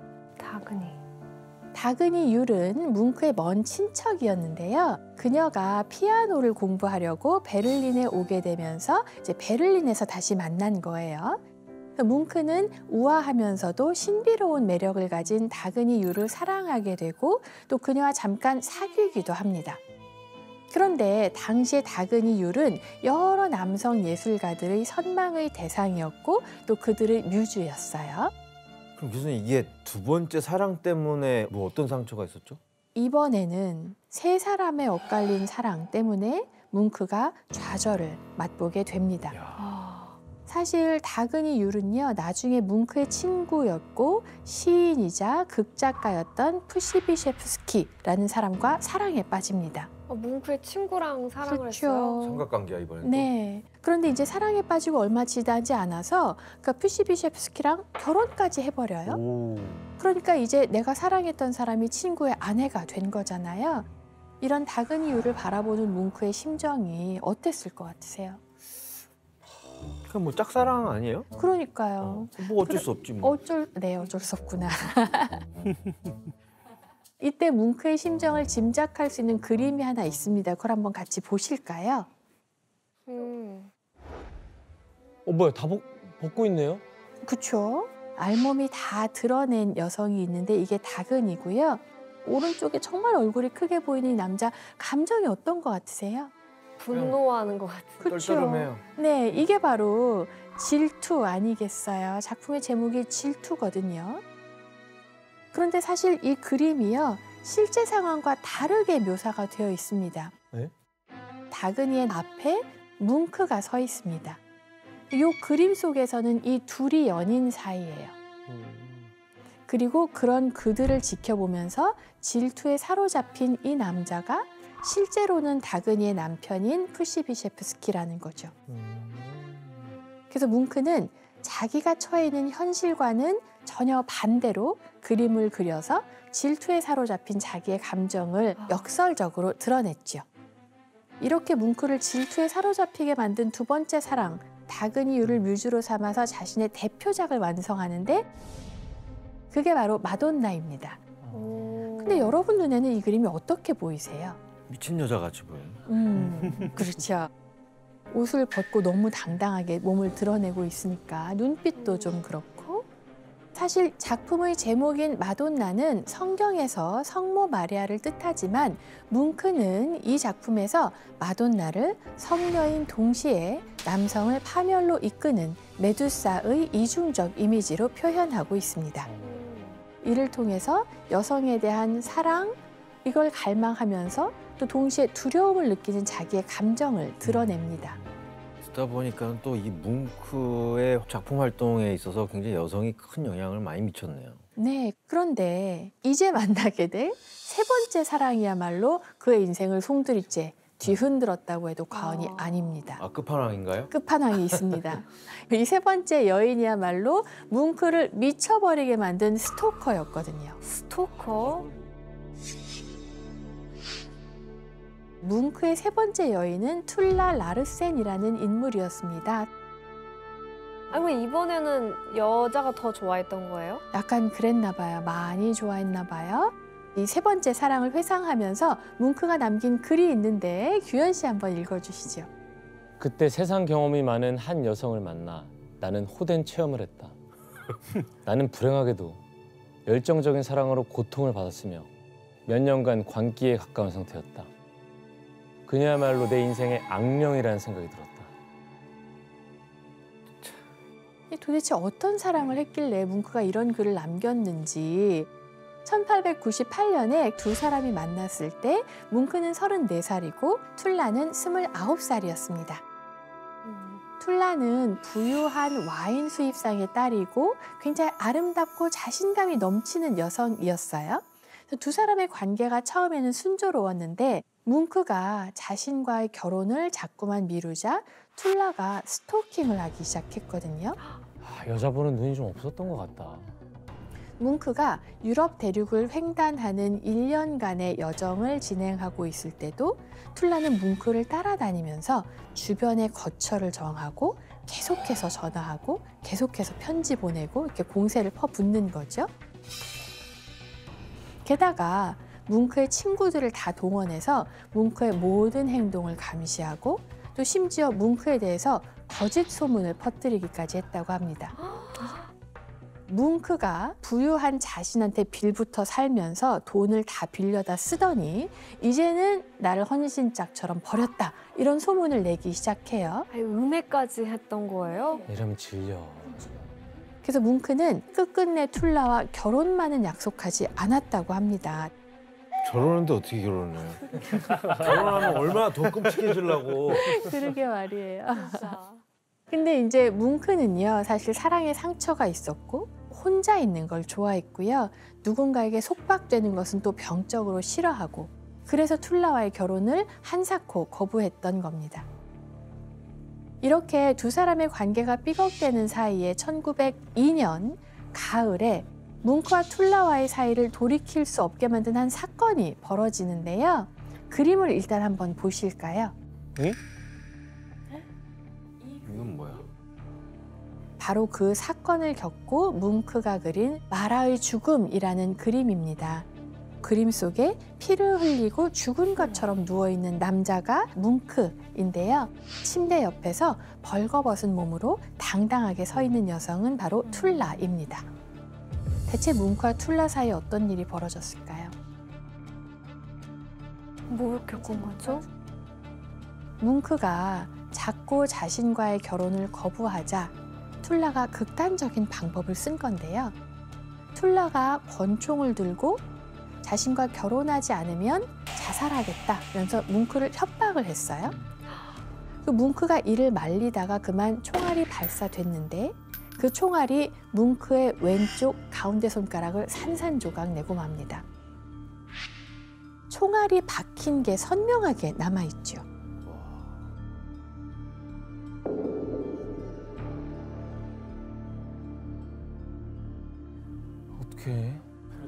다그니 율은 뭉크의 먼 친척이었는데요. 그녀가 피아노를 공부하려고 베를린에 오게 되면서 이제 베를린에서 다시 만난 거예요. 뭉크는 우아하면서도 신비로운 매력을 가진 다그니 율을 사랑하게 되고 또 그녀와 잠깐 사귀기도 합니다. 그런데 당시의 다그니 율은 여러 남성 예술가들의 선망의 대상이었고 또 그들의 뮤즈였어요. 그럼 교수님 이게 두 번째 사랑 때문에 뭐 어떤 상처가 있었죠? 이번에는 세 사람의 엇갈린 사랑 때문에 뭉크가 좌절을 맛보게 됩니다. 사실 다그니 율은요, 나중에 뭉크의 친구였고 시인이자 극작가였던 푸시비셰프스키라는 사람과 사랑에 빠집니다. 뭉크의 친구랑 사랑을 그렇죠. 했어요? 삼각관계야 이번엔. 네. 그런데 이제 사랑에 빠지고 얼마 지나지 않아서 그러니까 푸시비셰프스키랑 결혼까지 해버려요. 그러니까 이제 내가 사랑했던 사람이 친구의 아내가 된 거잖아요. 이런 다그니 율을 바라보는 뭉크의 심정이 어땠을 것 같으세요? 그냥 뭐 짝사랑 아니에요? 그러니까요. 뭐 어쩔 수 없지 뭐. 어쩔 수 없구나. 이때 뭉크의 심정을 짐작할 수 있는 그림이 하나 있습니다. 그걸 한번 같이 보실까요? 뭐야, 다 벗고 있네요? 그렇죠. 알몸이 다 드러낸 여성이 있는데 이게 다근이고요. 오른쪽에 정말 얼굴이 크게 보이는 이 남자 감정이 어떤 것 같으세요? 분노하는 것 같아요. 그렇죠. 떨떠름해요. 네, 이게 바로 질투 아니겠어요? 작품의 제목이 질투거든요. 그런데 사실 이 그림이요, 실제 상황과 다르게 묘사가 되어 있습니다. 네? 다그니의 앞에 뭉크가 서 있습니다. 이 그림 속에서는 이 둘이 연인 사이예요. 그리고 그런 그들을 지켜보면서 질투에 사로잡힌 이 남자가 실제로는 다그니의 남편인 프시비셰프스키라는 거죠. 그래서 뭉크는 자기가 처해 있는 현실과는 전혀 반대로 그림을 그려서 질투에 사로잡힌 자기의 감정을 역설적으로 드러냈죠. 이렇게 뭉크를 질투에 사로잡히게 만든 두 번째 사랑, 다그니유를 뮤즈로 삼아서 자신의 대표작을 완성하는데 그게 바로 마돈나입니다. 근데 여러분 눈에는 이 그림이 어떻게 보이세요? 미친 여자 같이 보여요. 그렇죠. 옷을 벗고 너무 당당하게 몸을 드러내고 있으니까 눈빛도 좀 그렇고, 사실 작품의 제목인 마돈나는 성경에서 성모 마리아를 뜻하지만 뭉크는 이 작품에서 마돈나를 성녀인 동시에 남성을 파멸로 이끄는 메두사의 이중적 이미지로 표현하고 있습니다. 이를 통해서 여성에 대한 사랑, 이걸 갈망하면서 또 동시에 두려움을 느끼는 자기의 감정을 드러냅니다. 듣다 보니까 또 이 뭉크의 작품 활동에 있어서 굉장히 여성이 큰 영향을 많이 미쳤네요. 네, 그런데 이제 만나게 될 세 번째 사랑이야말로 그의 인생을 송두리째 뒤흔들었다고 해도 과언이 아닙니다. 아, 끝판왕인가요? 끝판왕이 있습니다. 이 세 번째 여인이야말로 뭉크를 미쳐버리게 만든 스토커였거든요. 스토커? 뭉크의 세 번째 여인은 툴라 라르센이라는 인물이었습니다. 아니, 이번에는 여자가 더 좋아했던 거예요? 약간 그랬나 봐요. 많이 좋아했나 봐요. 이 세 번째 사랑을 회상하면서 뭉크가 남긴 글이 있는데 규현 씨 한번 읽어주시죠. 그때 세상 경험이 많은 한 여성을 만나 나는 호된 체험을 했다. 나는 불행하게도 열정적인 사랑으로 고통을 받았으며 몇 년간 광기에 가까운 상태였다. 그녀야말로 내 인생의 악령이라는 생각이 들었다. 도대체 어떤 사랑을 했길래 뭉크가 이런 글을 남겼는지. 1898년에 두 사람이 만났을 때 뭉크는 34살이고 툴라는 29살이었습니다. 툴라는 부유한 와인 수입상의 딸이고 굉장히 아름답고 자신감이 넘치는 여성이었어요. 두 사람의 관계가 처음에는 순조로웠는데 뭉크가 자신과의 결혼을 자꾸만 미루자 툴라가 스토킹을 하기 시작했거든요. 여자 보는 눈이 좀 없었던 것 같다. 뭉크가 유럽 대륙을 횡단하는 1년간의 여정을 진행하고 있을 때도 툴라는 뭉크를 따라다니면서 주변의 거처를 정하고 계속해서 전화하고 계속해서 편지 보내고 이렇게 공세를 퍼붓는 거죠. 게다가 뭉크의 친구들을 다 동원해서 뭉크의 모든 행동을 감시하고 또 심지어 뭉크에 대해서 거짓 소문을 퍼뜨리기까지 했다고 합니다. 뭉크가 부유한 자신한테 빌부터 살면서 돈을 다 빌려다 쓰더니 이제는 나를 헌신짝처럼 버렸다, 이런 소문을 내기 시작해요. 아니, 음해까지 했던 거예요? 이러면 질려. 그래서 뭉크는 끝끝내 툴라와 결혼만은 약속하지 않았다고 합니다. 저러는데 어떻게 결혼을 해요? 결혼하면 얼마나 더 끔찍해지려고. 그러게 말이에요. 진짜. 근데 이제 뭉크는요, 사실 사랑에 상처가 있었고 혼자 있는 걸 좋아했고요. 누군가에게 속박되는 것은 또 병적으로 싫어하고, 그래서 툴라와의 결혼을 한사코 거부했던 겁니다. 이렇게 두 사람의 관계가 삐걱대는 사이에 1902년 가을에 뭉크와 툴라와의 사이를 돌이킬 수 없게 만든 한 사건이 벌어지는데요. 그림을 일단 한번 보실까요? 응? 이건 뭐야? 바로 그 사건을 겪고 뭉크가 그린 마라의 죽음이라는 그림입니다. 그림 속에 피를 흘리고 죽은 것처럼 누워있는 남자가 뭉크인데요. 침대 옆에서 벌거벗은 몸으로 당당하게 서 있는 여성은 바로 툴라입니다. 대체 뭉크와 툴라 사이에 어떤 일이 벌어졌을까요? 뭘 겪은 거죠? 뭉크가 자꾸 자신과의 결혼을 거부하자 툴라가 극단적인 방법을 쓴 건데요. 툴라가 권총을 들고 자신과 결혼하지 않으면 자살하겠다면서 뭉크를 협박을 했어요. 그 뭉크가 이를 말리다가 그만 총알이 발사됐는데 그 총알이 뭉크의 왼쪽 가운데 손가락을 산산조각 내고 맙니다. 총알이 박힌 게 선명하게 남아있죠. 어떻게?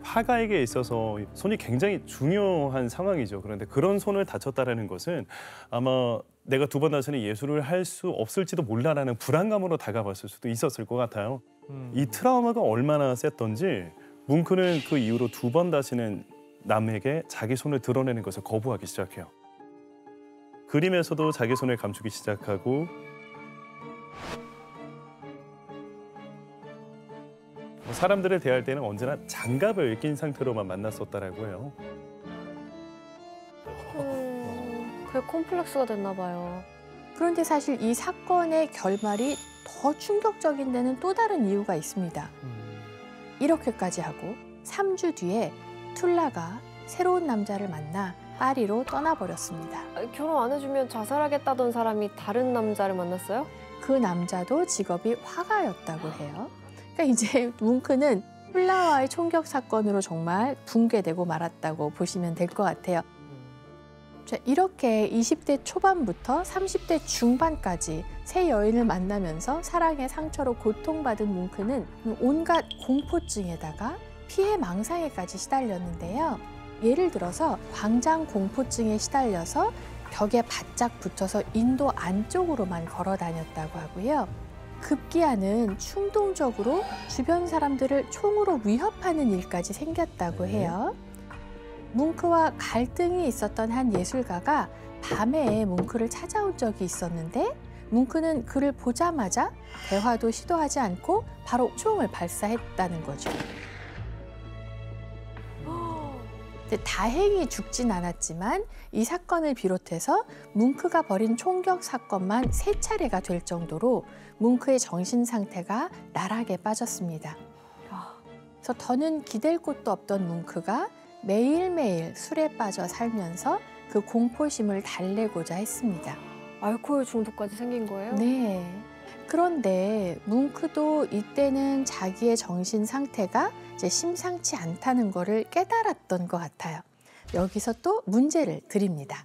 화가에게 있어서 손이 굉장히 중요한 상황이죠. 그런데 그런 손을 다쳤다는 것은 아마 내가 두 번 다시는 예술을 할 수 없을지도 몰라라는 불안감으로 다가왔을 수도 있었을 것 같아요. 이 트라우마가 얼마나 셌던지 뭉크는 그 이후로 두 번 다시는 남에게 자기 손을 드러내는 것을 거부하기 시작해요. 그림에서도 자기 손을 감추기 시작하고 사람들을 대할 때는 언제나 장갑을 낀 상태로만 만났었다라고 해요. 그게 콤플렉스가 됐나 봐요. 그런데 사실 이 사건의 결말이 더 충격적인 데는 또 다른 이유가 있습니다. 이렇게까지 하고 3주 뒤에 툴라가 새로운 남자를 만나 파리로 떠나버렸습니다. 결혼 안 해주면 자살하겠다던 사람이 다른 남자를 만났어요? 그 남자도 직업이 화가였다고 해요. 그러니까 이제 뭉크는 툴라와의 총격 사건으로 정말 붕괴되고 말았다고 보시면 될 것 같아요. 자, 이렇게 20대 초반부터 30대 중반까지 새 여인을 만나면서 사랑의 상처로 고통받은 뭉크는 온갖 공포증에다가 피해 망상에까지 시달렸는데요. 예를 들어서 광장 공포증에 시달려서 벽에 바짝 붙어서 인도 안쪽으로만 걸어 다녔다고 하고요. 급기야는 충동적으로 주변 사람들을 총으로 위협하는 일까지 생겼다고 해요. 뭉크와 갈등이 있었던 한 예술가가 밤에 뭉크를 찾아온 적이 있었는데 뭉크는 그를 보자마자 대화도 시도하지 않고 바로 총을 발사했다는 거죠. 다행히 죽진 않았지만 이 사건을 비롯해서 뭉크가 벌인 총격 사건만 3차례가 될 정도로 뭉크의 정신 상태가 나락에 빠졌습니다. 그래서 더는 기댈 곳도 없던 뭉크가 매일매일 술에 빠져 살면서 그 공포심을 달래고자 했습니다. 알코올 중독까지 생긴 거예요? 네. 그런데 뭉크도 이때는 자기의 정신 상태가 이제 심상치 않다는 거를 깨달았던 것 같아요. 여기서 또 문제를 드립니다.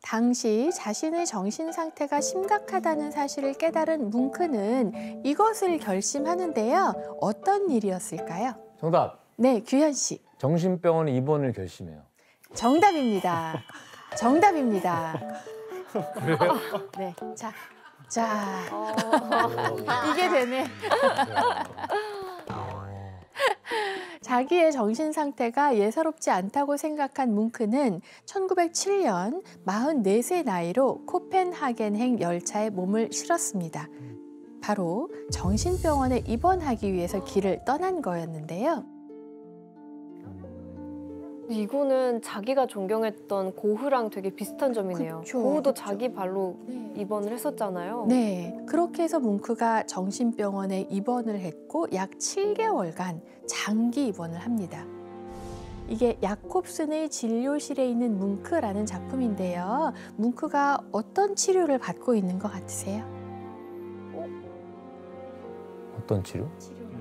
당시 자신의 정신 상태가 심각하다는 사실을 깨달은 뭉크는 이것을 결심하는데요. 어떤 일이었을까요? 정답. 네, 규현 씨. 정신병원 입원을 결심해요. 정답입니다. 정답입니다. 그래요? 네, 자, 이게 되네. 자기의 정신 상태가 예사롭지 않다고 생각한 뭉크는 1907년 44세 나이로 코펜하겐행 열차에 몸을 실었습니다. 바로 정신병원에 입원하기 위해서 길을 떠난 거였는데요. 이거는 자기가 존경했던 고흐랑 되게 비슷한 점이네요. 그쵸, 고흐도 그쵸. 자기 발로 네. 입원을 했었잖아요. 네, 그렇게 해서 뭉크가 정신병원에 입원을 했고 약 7개월간 장기 입원을 합니다. 이게 야콥슨의 진료실에 있는 뭉크라는 작품인데요. 뭉크가 어떤 치료를 받고 있는 것 같으세요? 어떤 치료?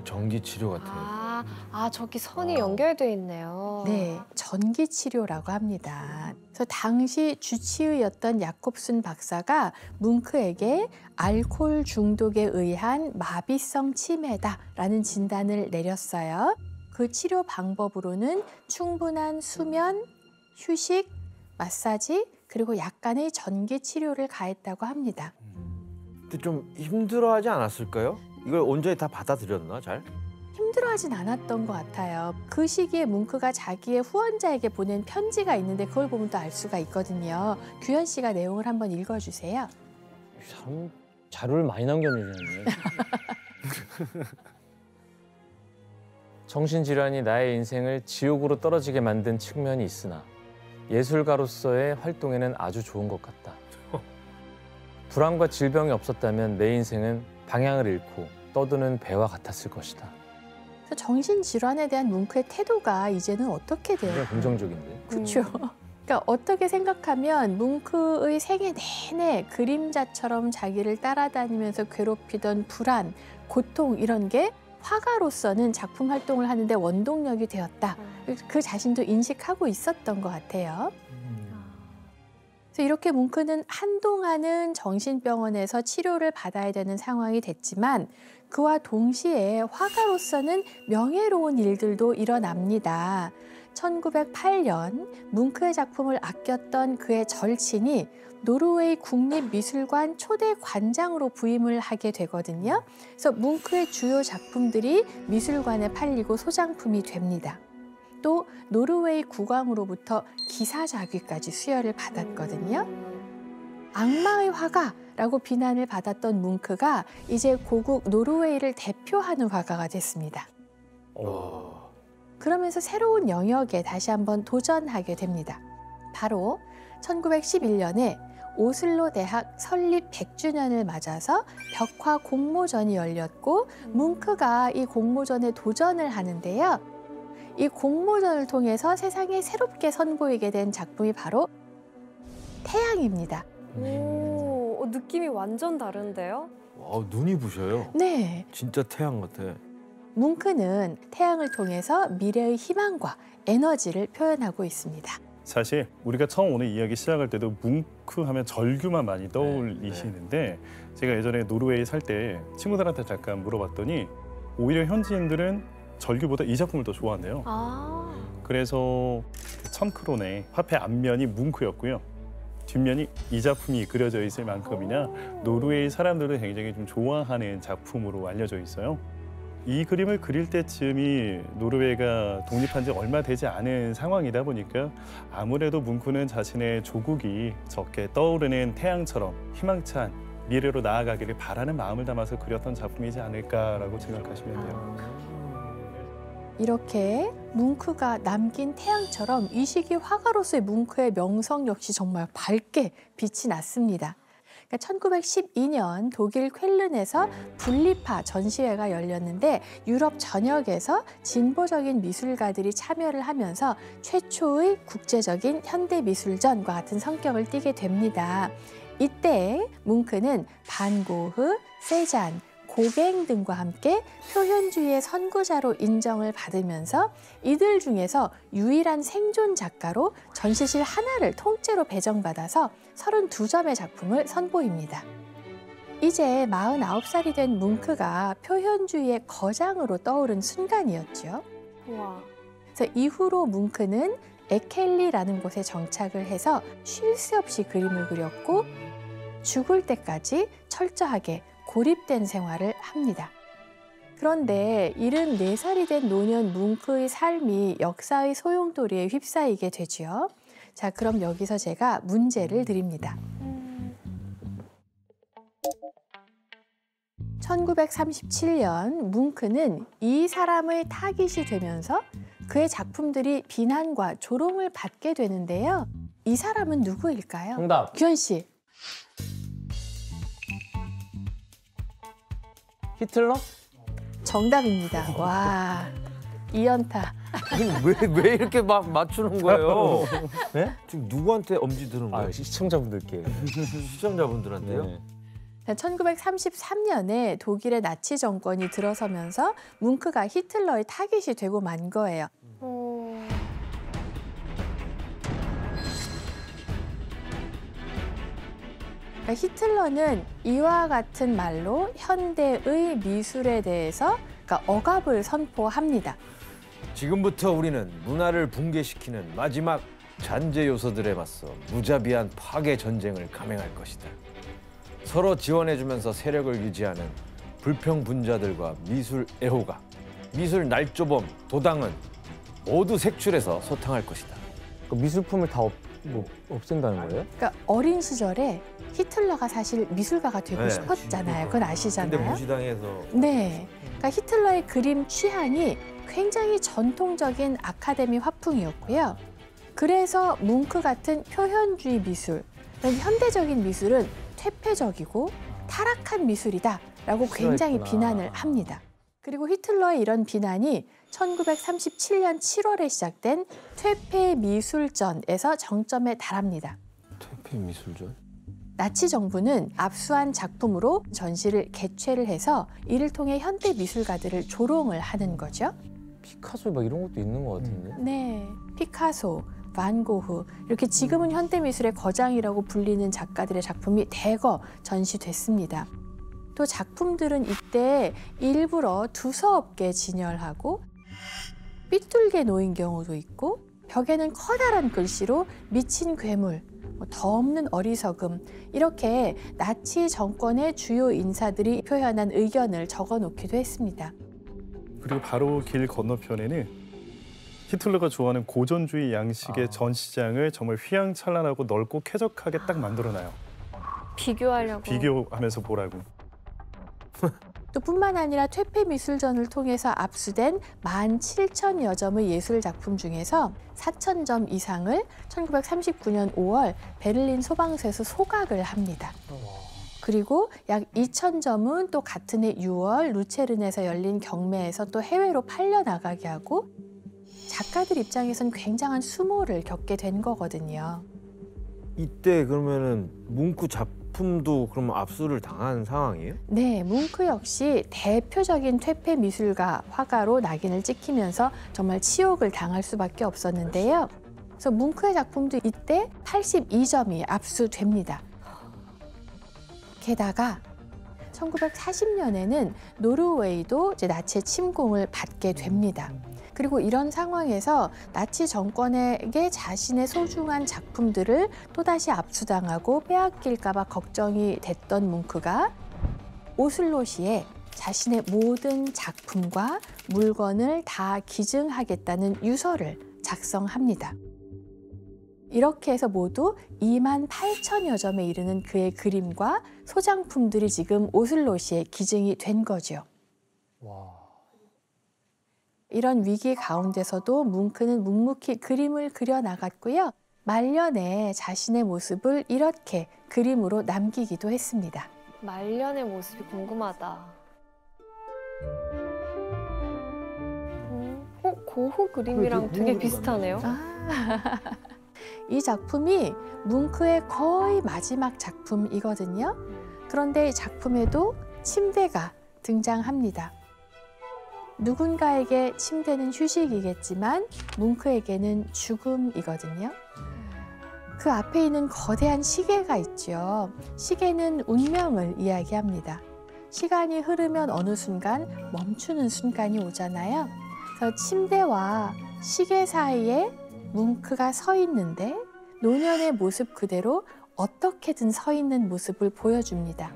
전기 치료 같은 거. 저기 선이 연결돼 있네요. 네, 전기 치료라고 합니다. 그래서 당시 주치의였던 야콥슨 박사가 뭉크에게 알코올 중독에 의한 마비성 치매다라는 진단을 내렸어요. 그 치료 방법으로는 충분한 수면, 휴식, 마사지, 그리고 약간의 전기 치료를 가했다고 합니다. 근데 좀 힘들어하지 않았을까요? 이걸 온전히 다 받아들였나 잘? 힘들어하진 않았던 것 같아요. 그 시기에 뭉크가 자기의 후원자에게 보낸 편지가 있는데 그걸 보면 또 알 수가 있거든요. 규현 씨가 내용을 한번 읽어주세요. 참 자료를 많이 남겨놓으셨네. 정신질환이 나의 인생을 지옥으로 떨어지게 만든 측면이 있으나 예술가로서의 활동에는 아주 좋은 것 같다. 불안과 질병이 없었다면 내 인생은 방향을 잃고 떠드는 배와 같았을 것이다. 그래서 정신질환에 대한 뭉크의 태도가 이제는 어떻게 돼요? 그냥 긍정적인데. 그렇죠. 그러니까 어떻게 생각하면 뭉크의 생애 내내 그림자처럼 자기를 따라다니면서 괴롭히던 불안, 고통 이런 게 화가로서는 작품 활동을 하는데 원동력이 되었다. 그 자신도 인식하고 있었던 것 같아요. 그래서 이렇게 뭉크는 한동안은 정신병원에서 치료를 받아야 되는 상황이 됐지만 그와 동시에 화가로서는 명예로운 일들도 일어납니다. 1908년 뭉크의 작품을 아꼈던 그의 절친이 노르웨이 국립미술관 초대 관장으로 부임을 하게 되거든요. 그래서 뭉크의 주요 작품들이 미술관에 팔리고 소장품이 됩니다. 또 노르웨이 국왕으로부터 기사자귀까지 수여를 받았거든요. 악마의 화가라고 비난을 받았던 뭉크가 이제 고국 노르웨이를 대표하는 화가가 됐습니다. 그러면서 새로운 영역에 다시 한번 도전하게 됩니다. 바로 1911년에 오슬로 대학 설립 100주년을 맞아서 벽화 공모전이 열렸고 뭉크가 이 공모전에 도전을 하는데요. 이 공모전을 통해서 세상에 새롭게 선보이게 된 작품이 바로 태양입니다. 오, 느낌이 완전 다른데요? 눈이 부셔요. 네, 진짜 태양 같아. 뭉크는 태양을 통해서 미래의 희망과 에너지를 표현하고 있습니다. 사실 우리가 처음 오늘 이야기 시작할 때도 뭉크 하면 절규만 많이 떠올리시는데 제가 예전에 노르웨이 살 때 친구들한테 잠깐 물어봤더니 오히려 현지인들은 절규보다 이 작품을 더 좋아한대요. 그래서 1000크론의 화폐 앞면이 뭉크였고요. 뒷면이 이 작품이 그려져 있을 만큼이나 노르웨이 사람들도 굉장히 좀 좋아하는 작품으로 알려져 있어요. 이 그림을 그릴 때쯤이 노르웨이가 독립한 지 얼마 되지 않은 상황이다 보니까 아무래도 뭉크는 자신의 조국이 적게 떠오르는 태양처럼 희망찬 미래로 나아가기를 바라는 마음을 담아서 그렸던 작품이지 않을까라고 생각하시면 돼요. 이렇게 뭉크가 남긴 태양처럼 이 시기 화가로서의 뭉크의 명성 역시 정말 밝게 빛이 났습니다. 1912년 독일 쾰른에서 분리파 전시회가 열렸는데 유럽 전역에서 진보적인 미술가들이 참여를 하면서 최초의 국제적인 현대미술전과 같은 성격을 띠게 됩니다. 이때 뭉크는 반 고흐, 세잔, 고갱 등과 함께 표현주의의 선구자로 인정을 받으면서 이들 중에서 유일한 생존 작가로 전시실 하나를 통째로 배정받아서 32점의 작품을 선보입니다. 이제 49살이 된 뭉크가 표현주의의 거장으로 떠오른 순간이었죠. 우와. 그래서 이후로 뭉크는 에켈리라는 곳에 정착을 해서 쉴 새 없이 그림을 그렸고 죽을 때까지 철저하게 고립된 생활을 합니다. 그런데 74살이 된 노년 뭉크의 삶이 역사의 소용돌이에 휩싸이게 되죠. 자, 그럼 여기서 제가 문제를 드립니다. 1937년 뭉크는 이 사람의 타깃이 되면서 그의 작품들이 비난과 조롱을 받게 되는데요. 이 사람은 누구일까요? 정답. 규현 씨. 히틀러? 정답입니다. 와, 2연타. 왜 이렇게 막 맞추는 거예요? 네? 지금 누구한테 엄지 드는 거예요? 시청자분들께. 시청자분들한테요? 네. 1933년에 독일의 나치 정권이 들어서면서 뭉크가 히틀러의 타깃이 되고 만 거예요. 그러니까 히틀러는 이와 같은 말로 현대의 미술에 대해서 그러니까 억압을 선포합니다. 지금부터 우리는 문화를 붕괴시키는 마지막 잔재 요소들에 맞서 무자비한 파괴 전쟁을 감행할 것이다. 서로 지원해주면서 세력을 유지하는 불평분자들과 미술 애호가, 미술 날조범, 도당은 모두 색출해서 소탕할 것이다. 그 미술품을 다 없앤다는 거예요? 그러니까 어린 시절에 히틀러가 사실 미술가가 되고 네, 싶었잖아요. 그건 근데 아시잖아요. 무시당해서 네. 그러니까 히틀러의 그림 취향이 굉장히 전통적인 아카데미 화풍이었고요. 그래서 뭉크 같은 표현주의 미술, 현대적인 미술은 퇴폐적이고 타락한 미술이다라고 굉장히 싫어했구나. 비난을 합니다. 그리고 히틀러의 이런 비난이 1937년 7월에 시작된 퇴폐 미술전에서 정점에 달합니다. 퇴폐 미술전? 나치 정부는 압수한 작품으로 전시를 개최를 해서 이를 통해 현대 미술가들을 조롱을 하는 거죠. 피카소 막 이런 것도 있는 것 같은데. 네, 피카소, 반 고흐 이렇게 지금은 현대 미술의 거장이라고 불리는 작가들의 작품이 대거 전시됐습니다. 또 작품들은 이때 일부러 두서없게 진열하고 삐뚤게 놓인 경우도 있고 벽에는 커다란 글씨로 미친 괴물, 더 없는 어리석음 이렇게 나치 정권의 주요 인사들이 표현한 의견을 적어놓기도 했습니다. 그리고 바로 길 건너편에는 히틀러가 좋아하는 고전주의 양식의 전시장을 정말 휘황찬란하고 넓고 쾌적하게 딱 만들어놔요. 비교하려고. 비교하면서 보라고. 또 뿐만 아니라 퇴폐미술전을 통해서 압수된 17,000여 점의 예술작품 중에서 4,000점 이상을 1939년 5월 베를린 소방서에서 소각을 합니다. 그리고 약 2,000점은 또 같은 해 6월 루체른에서 열린 경매에서 또 해외로 팔려나가게 하고 작가들 입장에선 굉장한 수모를 겪게 된 거거든요. 이때 그러면은 뭉크 작품도 그러면 압수를 당한 상황이에요? 네, 뭉크 역시 대표적인 퇴폐 미술가, 화가로 낙인을 찍히면서 정말 치욕을 당할 수밖에 없었는데요. 그래서 뭉크의 작품도 이때 82점이 압수됩니다. 게다가 1940년에는 노르웨이도 이제 나치의 침공을 받게 됩니다. 그리고 이런 상황에서 나치 정권에게 자신의 소중한 작품들을 또다시 압수당하고 빼앗길까 봐 걱정이 됐던 뭉크가 오슬로시에 자신의 모든 작품과 물건을 다 기증하겠다는 유서를 작성합니다. 이렇게 해서 모두 28,000여 점에 이르는 그의 그림과 소장품들이 지금 오슬로시에 기증이 된 거죠. 와. 이런 위기 가운데서도 뭉크는 묵묵히 그림을 그려 나갔고요. 말년에 자신의 모습을 이렇게 그림으로 남기기도 했습니다. 말년의 모습이 궁금하다. 고흐 그림이랑 되게 비슷하네요. 이 작품이 뭉크의 거의 마지막 작품이거든요. 그런데 이 작품에도 침대가 등장합니다. 누군가에게 침대는 휴식이겠지만 뭉크에게는 죽음이거든요. 그 앞에 있는 거대한 시계가 있죠. 시계는 운명을 이야기합니다. 시간이 흐르면 어느 순간 멈추는 순간이 오잖아요. 그래서 침대와 시계 사이에 뭉크가 서 있는데 노년의 모습 그대로 어떻게든 서 있는 모습을 보여줍니다.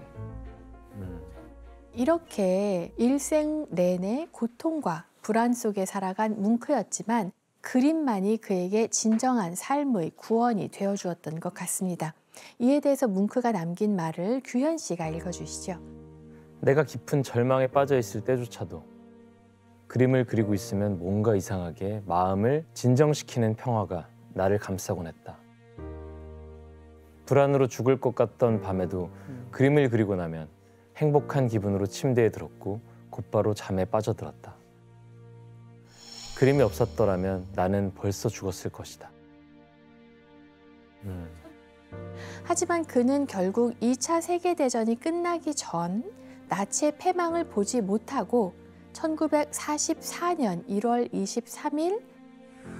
이렇게 일생 내내 고통과 불안 속에 살아간 뭉크였지만 그림만이 그에게 진정한 삶의 구원이 되어주었던 것 같습니다. 이에 대해서 뭉크가 남긴 말을 규현 씨가 읽어주시죠. 내가 깊은 절망에 빠져 있을 때조차도 그림을 그리고 있으면 뭔가 이상하게 마음을 진정시키는 평화가 나를 감싸곤 했다. 불안으로 죽을 것 같던 밤에도 그림을 그리고 나면 행복한 기분으로 침대에 들었고 곧바로 잠에 빠져들었다. 그림이 없었더라면 나는 벌써 죽었을 것이다. 하지만 그는 결국 2차 세계대전이 끝나기 전 나치의 패망을 보지 못하고 1944년 1월 23일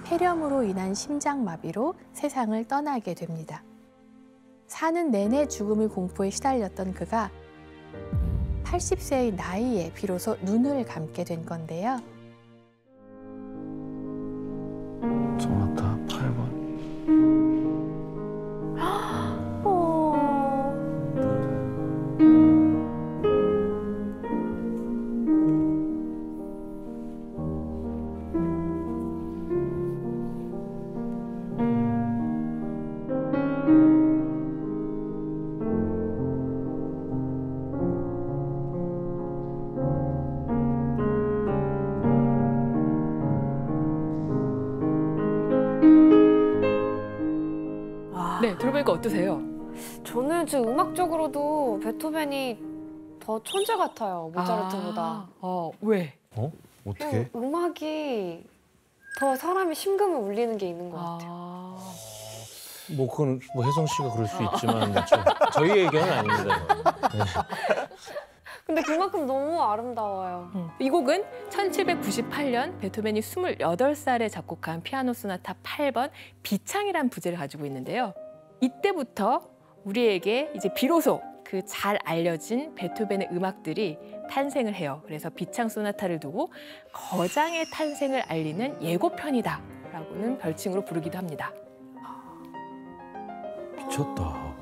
폐렴으로 인한 심장마비로 세상을 떠나게 됩니다. 사는 내내 죽음의 공포에 시달렸던 그가 80세의 나이에 비로소 눈을 감게 된 건데요. 소나타 8번. 들어보니까 어떠세요? 저는 지금 음악적으로도 베토벤이 더 천재 같아요. 모차르트보다. 왜? 어떻게? 그냥 음악이 더 사람의 심금을 울리는 게 있는 것 같아요. 뭐 그건 뭐 혜성 씨가 그럴 수 있지만 저희의 의견은 아닙니다. 근데 그만큼 너무 아름다워요. 이 곡은 1798년 베토벤이 28살에 작곡한 피아노 소나타 8번 비창이란 부제를 가지고 있는데요. 이때부터 우리에게 이제 비로소 그 잘 알려진 베토벤의 음악들이 탄생을 해요. 그래서 비창 소나타를 두고 거장의 탄생을 알리는 예고편이다라고는 별칭으로 부르기도 합니다. 미쳤다.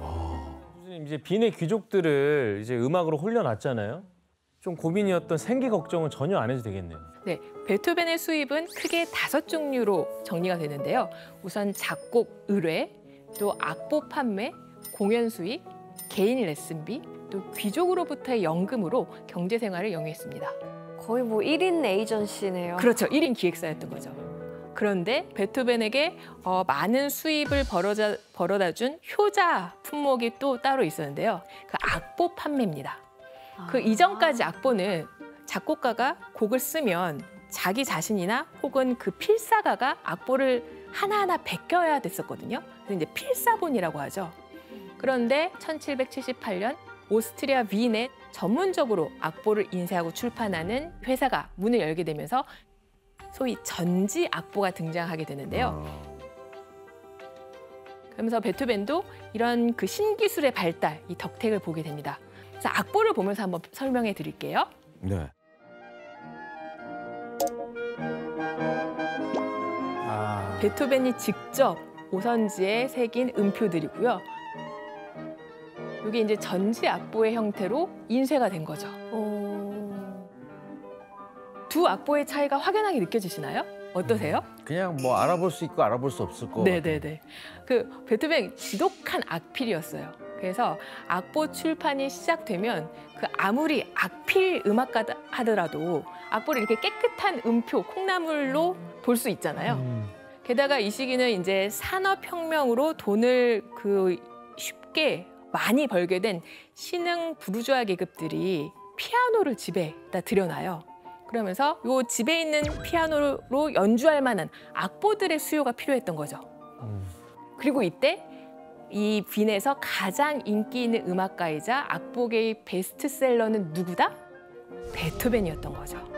교수님 이제 빈의 귀족들을 이제 음악으로 홀려놨잖아요. 좀 고민이었던 생계 걱정은 전혀 안 해도 되겠네요. 네, 베토벤의 수입은 크게 5종류로 정리가 되는데요. 우선 작곡 의뢰, 또 악보 판매, 공연 수익, 개인 레슨비, 또 귀족으로부터의 연금으로 경제 생활을 영위했습니다. 거의 뭐 1인 에이전시네요. 그렇죠, 1인 기획사였던 거죠. 그런데 베토벤에게 많은 수입을 벌어다 준 효자 품목이 또 따로 있었는데요. 그 악보 판매입니다. 그 이전까지 악보는 작곡가가 곡을 쓰면 자기 자신이나 혹은 그 필사가가 악보를 하나하나 베껴야 됐었거든요. 그래서 이제 필사본이라고 하죠. 그런데 1778년 오스트리아 윈에 전문적으로 악보를 인쇄하고 출판하는 회사가 문을 열게 되면서 소위 전지 악보가 등장하게 되는데요. 그러면서 베토벤도 이런 그 신기술의 발달, 이 덕택을 보게 됩니다. 그래서 악보를 보면서 한번 설명해 드릴게요. 네. 베토벤이 직접 오선지에 새긴 음표들이고요. 이게 이제 전지 악보의 형태로 인쇄가 된 거죠. 두 악보의 차이가 확연하게 느껴지시나요? 어떠세요? 그냥 뭐 알아볼 수 있고 알아볼 수 없을 거. 네네네. 그 베토벤 지독한 악필이었어요. 그래서 악보 출판이 시작되면 그 아무리 악필 음악가 하더라도 악보를 이렇게 깨끗한 음표, 콩나물로 볼 수 있잖아요. 게다가 이 시기는 이제 산업혁명으로 돈을 그 쉽게 많이 벌게 된 신흥 부르주아 계급들이 피아노를 집에다 들여놔요. 그러면서 요 집에 있는 피아노로 연주할 만한 악보들의 수요가 필요했던 거죠. 그리고 이때 이 빈에서 가장 인기 있는 음악가이자 악보계의 베스트셀러는 누구다? 베토벤이었던 거죠.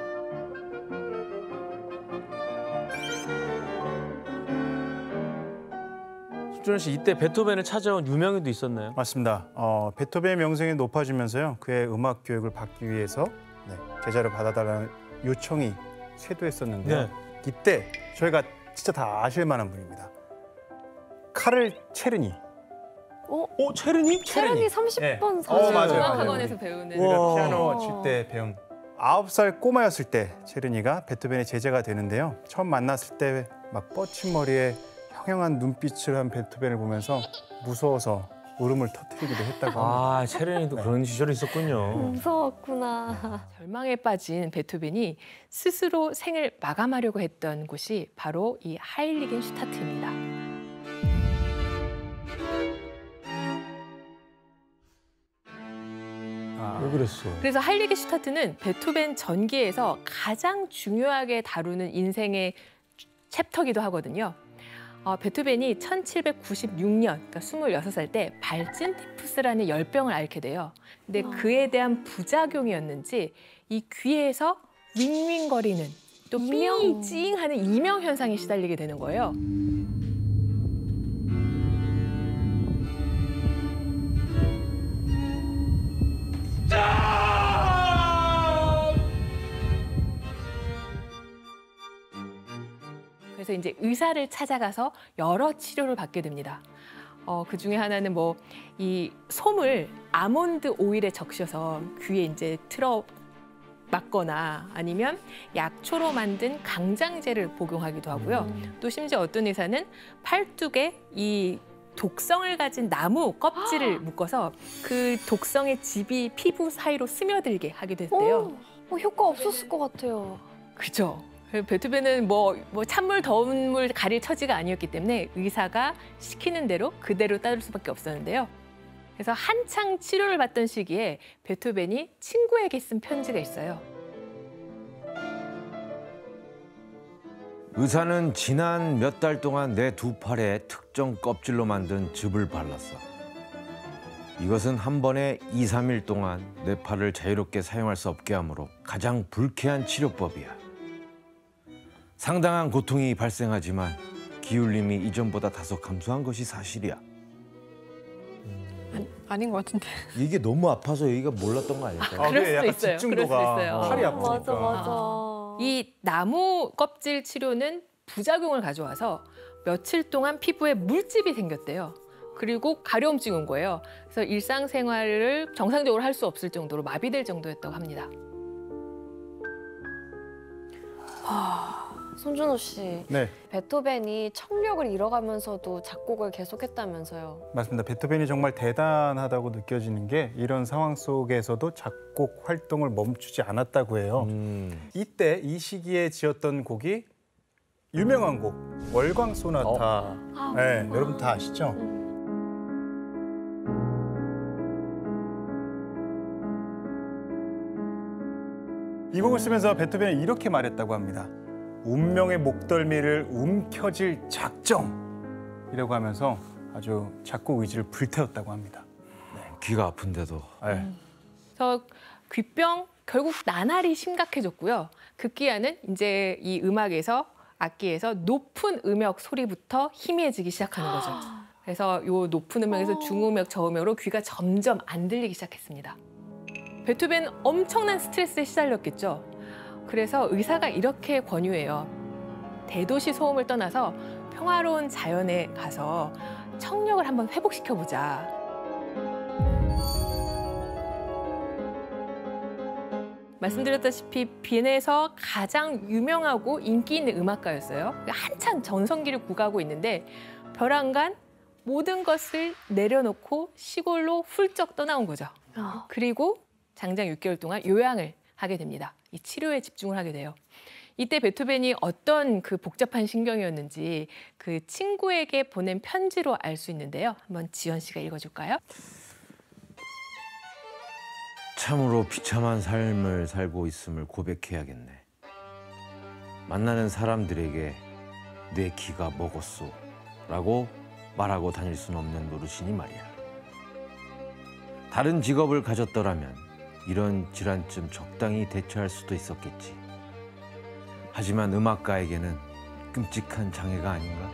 수준현 씨 이때 베토벤을 찾아온 유명인도 있었나요? 맞습니다. 베토벤의 명성이 높아지면서요. 그의 음악 교육을 받기 위해서 제자를 받아달라는 요청이 쇄도했었는데요. 이때 저희가 진짜 다 아실 만한 분입니다. 카를 체르니. 체르니? 체르니 30번 네. 사실 맞아요. 음악학원에서 배우는. 우리가 피아노 칠 때 배운 9살 꼬마였을 때 체르니가 베토벤의 제자가 되는데요. 처음 만났을 때 막 뻗친 머리에 형형한 눈빛을 한 베토벤을 보면서 무서워서 울음을 터뜨리기도 했다고 합니다. 체르니도 그런 시절이 있었군요. 무서웠구나. 절망에 빠진 베토벤이 스스로 생을 마감하려고 했던 곳이 바로 이 하일리겐슈타트입니다. 왜 그랬어? 그래서 하일리겐슈타트는 베토벤 전기에서 가장 중요하게 다루는 인생의 챕터기도 하거든요. 베토벤이 1796년, 그러니까 26살 때 발진티푸스라는 열병을 앓게 돼요. 근데 그에 대한 부작용이었는지 이 귀에서 윙윙거리는 또 삐찡하는 이명 현상에 시달리게 되는 거예요. 그래서 이제 의사를 찾아가서 여러 치료를 받게 됩니다. 그 중에 하나는 뭐 이 솜을 아몬드 오일에 적셔서 귀에 이제 틀어 맞거나 아니면 약초로 만든 강장제를 복용하기도 하고요. 또 심지어 어떤 의사는 팔뚝에 이 독성을 가진 나무 껍질을 묶어서 그 독성의 즙이 피부 사이로 스며들게 하기도 했대요. 효과 없었을 것 같아요. 그죠? 베토벤은 뭐 찬물 더운 물 가릴 처지가 아니었기 때문에 의사가 시키는 대로 그대로 따를 수밖에 없었는데요. 그래서 한창 치료를 받던 시기에 베토벤이 친구에게 쓴 편지가 있어요. 의사는 지난 몇 달 동안 내 두 팔에 특정 껍질로 만든 즙을 발랐어. 이것은 한 번에 2, 3일 동안 내 팔을 자유롭게 사용할 수 없게 하므로 가장 불쾌한 치료법이야. 상당한 고통이 발생하지만 기울림이 이전보다 다소 감소한 것이 사실이야. 아닌 것 같은데. 이게 너무 아파서 여기가 몰랐던 거 아닐까요? 그럴 수도 약간 있어요. 집중도가 그럴 수도 있어요. 팔이 아프니까. 맞아, 맞아. 이 나무 껍질 치료는 부작용을 가져와서 며칠 동안 피부에 물집이 생겼대요. 그리고 가려움증이 온 거예요. 그래서 일상생활을 정상적으로 할 수 없을 정도로 마비될 정도였다고 합니다. 손준호 씨, 네, 베토벤이 청력을 잃어가면서도 작곡을 계속했다면서요. 맞습니다. 베토벤이 정말 대단하다고 느껴지는 게 이런 상황 속에서도 작곡 활동을 멈추지 않았다고 해요. 이때 이 시기에 지었던 곡이 유명한 곡 월광 소나타. 네, 여러분 다 아시죠? 이 곡을 쓰면서 베토벤이 이렇게 말했다고 합니다. 운명의 목덜미를 움켜쥘 작정이라고 하면서 아주 작곡 의지를 불태웠다고 합니다. 귀가 아픈데도. 네. 그래서 귀병 결국 나날이 심각해졌고요. 급기야는 이제 이 음악에서 악기에서 높은 음역 소리부터 희미해지기 시작하는 거죠. 그래서 요 높은 음역에서 중음역, 저음역으로 귀가 점점 안 들리기 시작했습니다. 베토벤 엄청난 스트레스에 시달렸겠죠. 그래서 의사가 이렇게 권유해요. 대도시 소음을 떠나서 평화로운 자연에 가서 청력을 한번 회복시켜보자. 말씀드렸다시피 빈에서 가장 유명하고 인기 있는 음악가였어요. 한참 전성기를 구가하고 있는데 벼랑간 모든 것을 내려놓고 시골로 훌쩍 떠나온 거죠. 그리고 장장 6개월 동안 요양을 하게 됩니다. 이 치료에 집중을 하게 돼요. 이때 베토벤이 어떤 그 복잡한 신경이었는지 그 친구에게 보낸 편지로 알 수 있는데요. 한번 지연 씨가 읽어줄까요? 참으로 비참한 삶을 살고 있음을 고백해야겠네. 만나는 사람들에게 내 기가 먹었소 라고 말하고 다닐 수는 없는 노릇이니 말이야. 다른 직업을 가졌더라면 이런 질환쯤 적당히 대처할 수도 있었겠지. 하지만 음악가에게는 끔찍한 장애가 아닌가?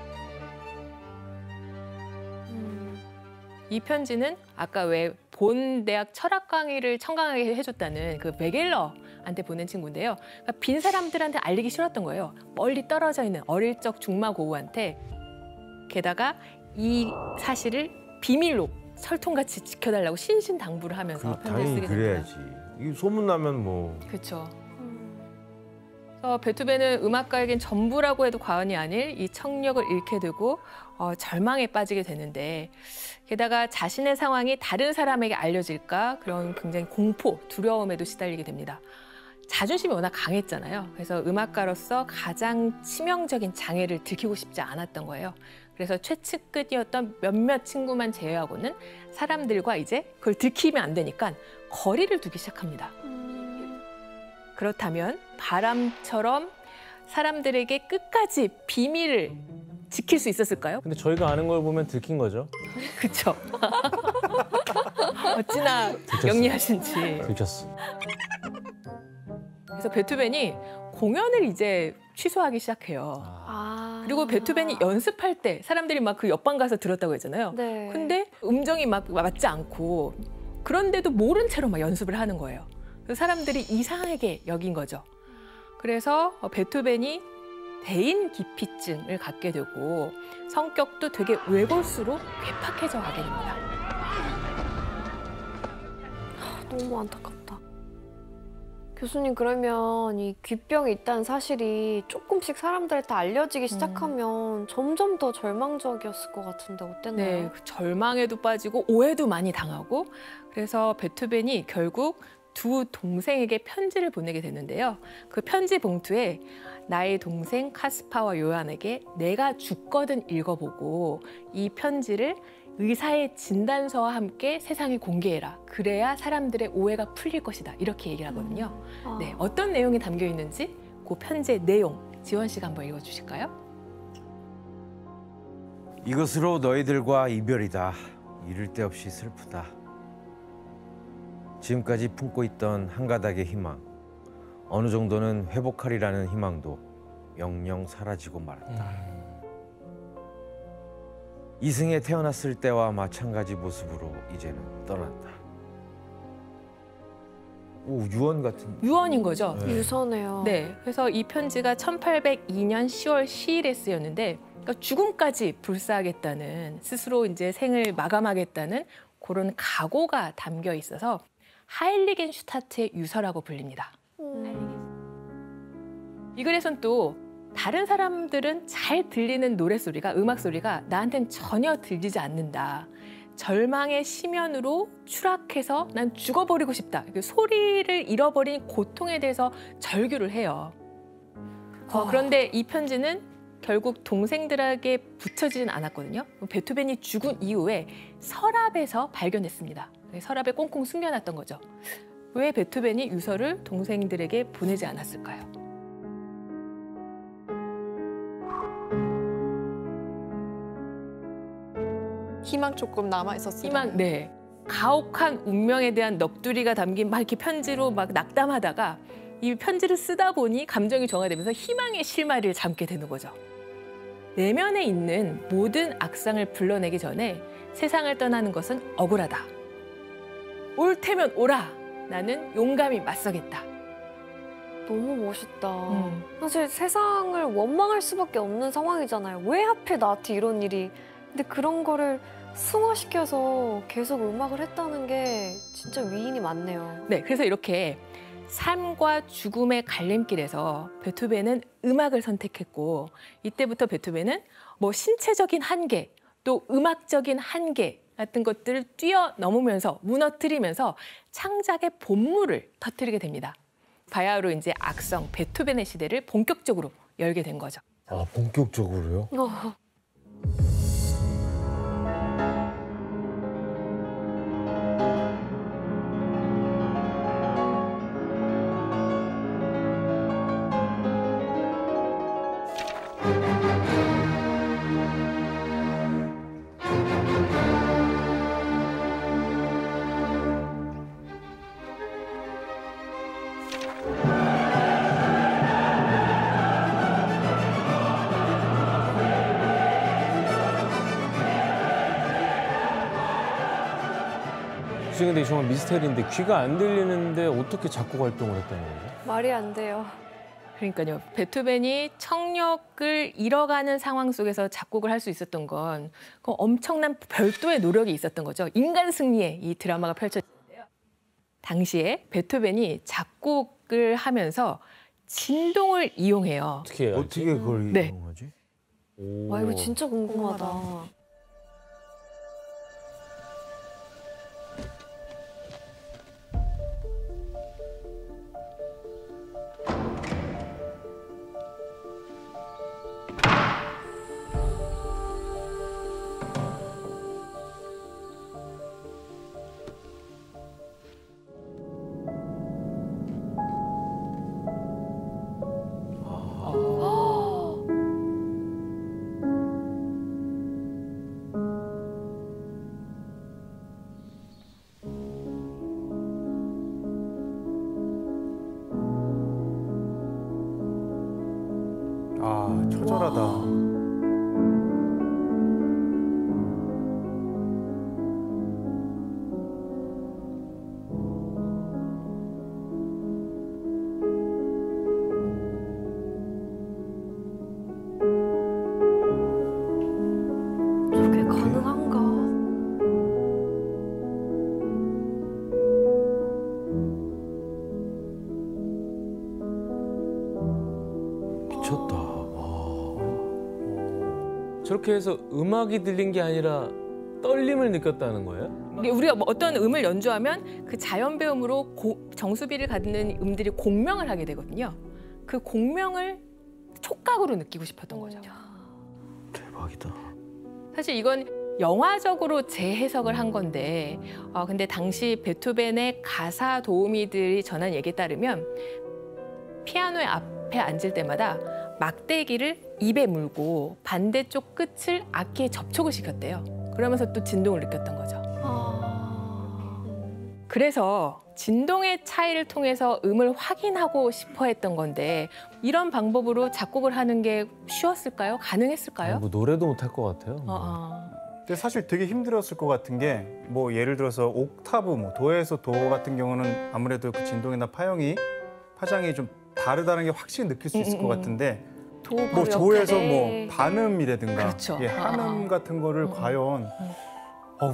이 편지는 아까 왜 본 대학 철학 강의를 청강하게 해줬다는 그 베겔러한테 보낸 친구인데요. 그러니까 빈 사람들한테 알리기 싫었던 거예요. 멀리 떨어져 있는 어릴 적 중마고우한테. 게다가 이 사실을 비밀로 철통같이 지켜달라고 신신당부를 하면서 편지를 당연히 쓰게 됩니다. 그래야지. 이게 소문나면 뭐. 그렇죠. 그래서 베토벤은 음악가에겐 전부라고 해도 과언이 아닐 이 청력을 잃게 되고 절망에 빠지게 되는데 게다가 자신의 상황이 다른 사람에게 알려질까 그런 굉장히 공포, 두려움에도 시달리게 됩니다. 자존심이 워낙 강했잖아요. 그래서 음악가로서 가장 치명적인 장애를 들키고 싶지 않았던 거예요. 그래서 최측근이었던 몇몇 친구만 제외하고는 사람들과 이제 그걸 들키면 안 되니까 거리를 두기 시작합니다. 그렇다면 바람처럼 사람들에게 끝까지 비밀을 지킬 수 있었을까요? 근데 저희가 아는 걸 보면 들킨 거죠. 그렇죠. 어찌나 영리하신지. 들켰어. 그래서 베토벤이 공연을 이제 취소하기 시작해요. 그리고 베토벤이 연습할 때 사람들이 막 그 옆방 가서 들었다고 했잖아요. 네. 근데 음정이 막 맞지 않고 그런데도 모른 채로 막 연습을 하는 거예요. 그래서 사람들이 이상하게 여긴 거죠. 그래서 베토벤이 대인 기피증을 갖게 되고 성격도 되게 외골수로 괴팍해져 가게 됩니다. 너무 안타깝다. 교수님, 그러면 이 귀병이 있다는 사실이 조금씩 사람들한테 알려지기 시작하면 점점 더 절망적이었을 것 같은데 어땠나요? 네, 절망에도 빠지고 오해도 많이 당하고 그래서 베토벤이 결국 두 동생에게 편지를 보내게 되는데요. 그 편지 봉투에 나의 동생 카스파와 요한에게 내가 죽거든 읽어보고 이 편지를 의사의 진단서와 함께 세상에 공개해라. 그래야 사람들의 오해가 풀릴 것이다. 이렇게 얘기를 하거든요. 네, 어떤 내용이 담겨 있는지 그 편지의 내용 지원 씨가 한번 읽어주실까요? 이것으로 너희들과 이별이다. 이를 데 없이 슬프다. 지금까지 품고 있던 한 가닥의 희망, 어느 정도는 회복하리라는 희망도 영영 사라지고 말았다. 이승에 태어났을 때와 마찬가지 모습으로 이제는 떠난다. 오, 유언 같은. 유언인 거죠. 네. 유서네요. 네, 그래서 이 편지가 1802년 10월 10일에 쓰였는데 그러니까 죽음까지 불사하겠다는 스스로 이제 생을 마감하겠다는 그런 각오가 담겨 있어서 하일리겐슈타트의 유서라고 불립니다. 이 글에선 또 다른 사람들은 잘 들리는 노랫소리가 음악 소리가 나한텐 전혀 들리지 않는다. 절망의 심연으로 추락해서 난 죽어버리고 싶다. 소리를 잃어버린 고통에 대해서 절규를 해요. 그런데 이 편지는 결국 동생들에게 붙여지진 않았거든요. 베토벤이 죽은 이후에 서랍에서 발견했습니다. 서랍에 꽁꽁 숨겨놨던 거죠. 왜 베토벤이 유서를 동생들에게 보내지 않았을까요? 희망 조금 남아 있었어요. 희망, 네. 가혹한 운명에 대한 넋두리가 담긴 막 이렇게 편지로 막 낙담하다가 이 편지를 쓰다 보니 감정이 정화되면서 희망의 실마리를 잠게 되는 거죠. 내면에 있는 모든 악상을 불러내기 전에 세상을 떠나는 것은 억울하다. 올 테면 오라. 나는 용감히 맞서겠다. 너무 멋있다. 사실 세상을 원망할 수밖에 없는 상황이잖아요. 왜 하필 나한테 이런 일이. 근데 그런 거를 승화시켜서 계속 음악을 했다는 게 진짜 위인이 많네요. 네, 그래서 이렇게 삶과 죽음의 갈림길에서 베토벤은 음악을 선택했고 이때부터 베토벤은 뭐 신체적인 한계, 또 음악적인 한계 같은 것들을 뛰어넘으면서 무너뜨리면서 창작의 본물을 터뜨리게 됩니다. 바야흐로 이제 악성 베토벤의 시대를 본격적으로 열게 된 거죠. 아, 본격적으로요? 근데 정말 미스테리인데 귀가 안 들리는데 어떻게 작곡 활동을 했다는 거예요? 말이 안 돼요. 그러니까요. 베토벤이 청력을 잃어가는 상황 속에서 작곡을 할 수 있었던 건 그 엄청난 별도의 노력이 있었던 거죠. 인간 승리의 이 드라마가 펼쳐지는데요. 당시에 베토벤이 작곡을 하면서 진동을 이용해요. 어떻게 해요? 어떻게 그걸 네. 이용하지? 와, 이거 진짜 궁금하다. 아, 처절하다. 저게 가능한가? 미쳤다. 저렇게 해서 음악이 들린 게 아니라 떨림을 느꼈다는 거예요? 우리가 뭐 어떤 음을 연주하면 그 자연 배음으로 정수비를 갖는 음들이 공명을 하게 되거든요. 그 공명을 촉각으로 느끼고 싶었던 거죠. 대박이다. 사실 이건 영화적으로 재해석을 한 건데 근데 당시 베토벤의 가사 도우미들이 전한 얘기에 따르면 피아노의 앞에 앉을 때마다 막대기를 입에 물고 반대쪽 끝을 악기에 접촉을 시켰대요. 그러면서 또 진동을 느꼈던 거죠. 그래서 진동의 차이를 통해서 음을 확인하고 싶어 했던 건데 이런 방법으로 작곡을 하는 게 쉬웠을까요? 가능했을까요? 뭐 노래도 못할 것 같아요. 근데 사실 되게 힘들었을 것 같은 게 뭐 예를 들어서 옥타브, 뭐 도에서 도 같은 경우는 아무래도 그 진동이나 파장이 좀 다르다는 게 확실히 느낄 수 있을 것 같은데 뭐 조에서 뭐 반음이라든가 그렇죠. 한음 같은 거를 과연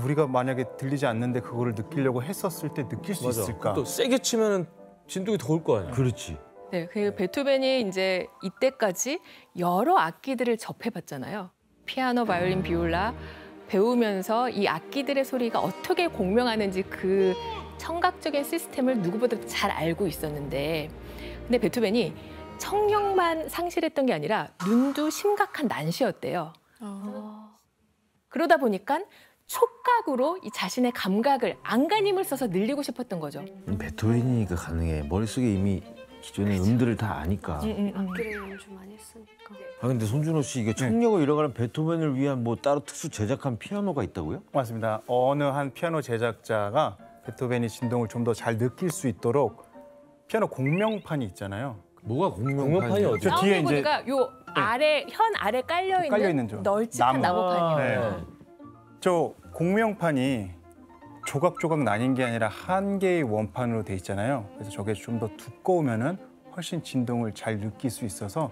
우리가 만약에 들리지 않는데 그거를 느끼려고 했었을 때 느낄 수 있을까? 또 세게 치면은 진동이 더 올 거 아니야. 그렇지. 네, 그 베토벤이 이제 이때까지 여러 악기들을 접해봤잖아요. 피아노, 바이올린, 비올라 배우면서 이 악기들의 소리가 어떻게 공명하는지 그 청각적인 시스템을 누구보다 잘 알고 있었는데 근데 베토벤이 청력만 상실했던 게 아니라 눈도 심각한 난시였대요. 그러다 보니까 촉각으로 이 자신의 감각을 안간힘을 써서 늘리고 싶었던 거죠. 베토벤이니까 가능해. 머릿속에 이미 기존의 음들을 다 아니까. 악기를 연주 많이 했으니까. 근데 손준호 씨 이게 청력을 잃어가는 베토벤을 위한 뭐 따로 특수 제작한 피아노가 있다고요? 맞습니다. 어느 한 피아노 제작자가 베토벤이 진동을 좀 더 잘 느낄 수 있도록 피아노 공명판이 있잖아요. 뭐가 공명판이 어디? 저 뒤에 이제 사운드보드가 요 아래 현 아래 깔려 있는 저 널찍한 나무판이에요. 네. 저 공명판이 조각조각 나뉜 게 아니라 한 개의 원판으로 돼 있잖아요. 그래서 저게 좀 더 두꺼우면은 훨씬 진동을 잘 느낄 수 있어서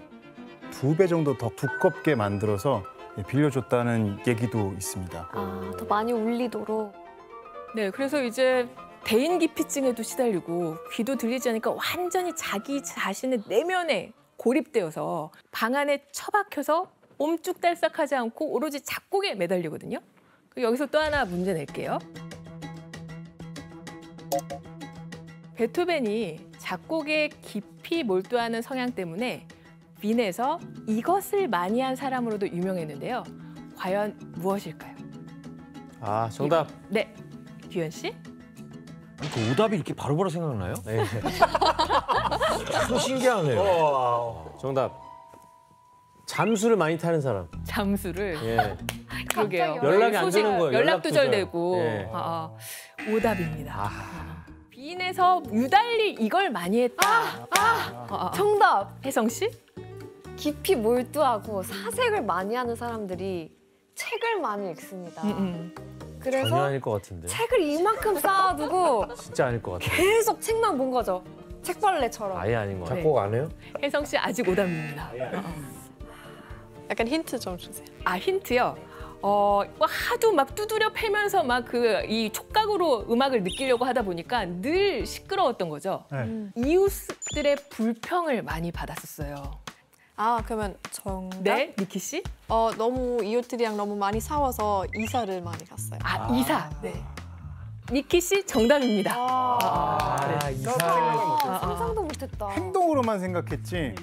2배 정도 더 두껍게 만들어서 빌려줬다는 얘기도 있습니다. 더 많이 울리도록. 네, 그래서 이제 대인기피증에도 시달리고 귀도 들리지 않으니까 완전히 자기 자신의 내면에 고립되어서 방 안에 처박혀서 옴쭉달싹하지 않고 오로지 작곡에 매달리거든요. 여기서 또 하나 문제 낼게요. 베토벤이 작곡에 깊이 몰두하는 성향 때문에 빈에서 이것을 많이 한 사람으로도 유명했는데요. 과연 무엇일까요? 정답. 네, 규현 씨? 그 오답이 이렇게 바로바로 생각나요? 네. 또 신기하네요. 정답. 잠수를 많이 타는 사람. 잠수를. 예. 그러게요. 연락이 안 되는 거예요. 연락두절되고. 예. 오답입니다. 빈에서 유달리 이걸 많이 했다. 정답! 혜성 씨? 깊이 몰두하고 사색을 많이 하는 사람들이 책을 많이 읽습니다. 전혀 그래서 아닐 것 같은데. 책을 이만큼 쌓아두고 진짜 아닐 것 같아. 계속 책만 본 거죠. 책벌레처럼. 아예 아닌 것 같아. 작곡 안 해요? 혜성 씨 아직 오답입니다. 약간 힌트 좀 주세요. 힌트요. 하도 막 두드려 패면서 막 이 촉각으로 음악을 느끼려고 하다 보니까 늘 시끄러웠던 거죠. 이웃들의 불평을 많이 받았었어요. 그러면 정답? 네, 니키 씨? 너무 이웃들이랑 너무 많이 싸워서 이사를 많이 갔어요. 이사. 네. 니키 씨 정답입니다. 상상도 못했다. 행동으로만 생각했지.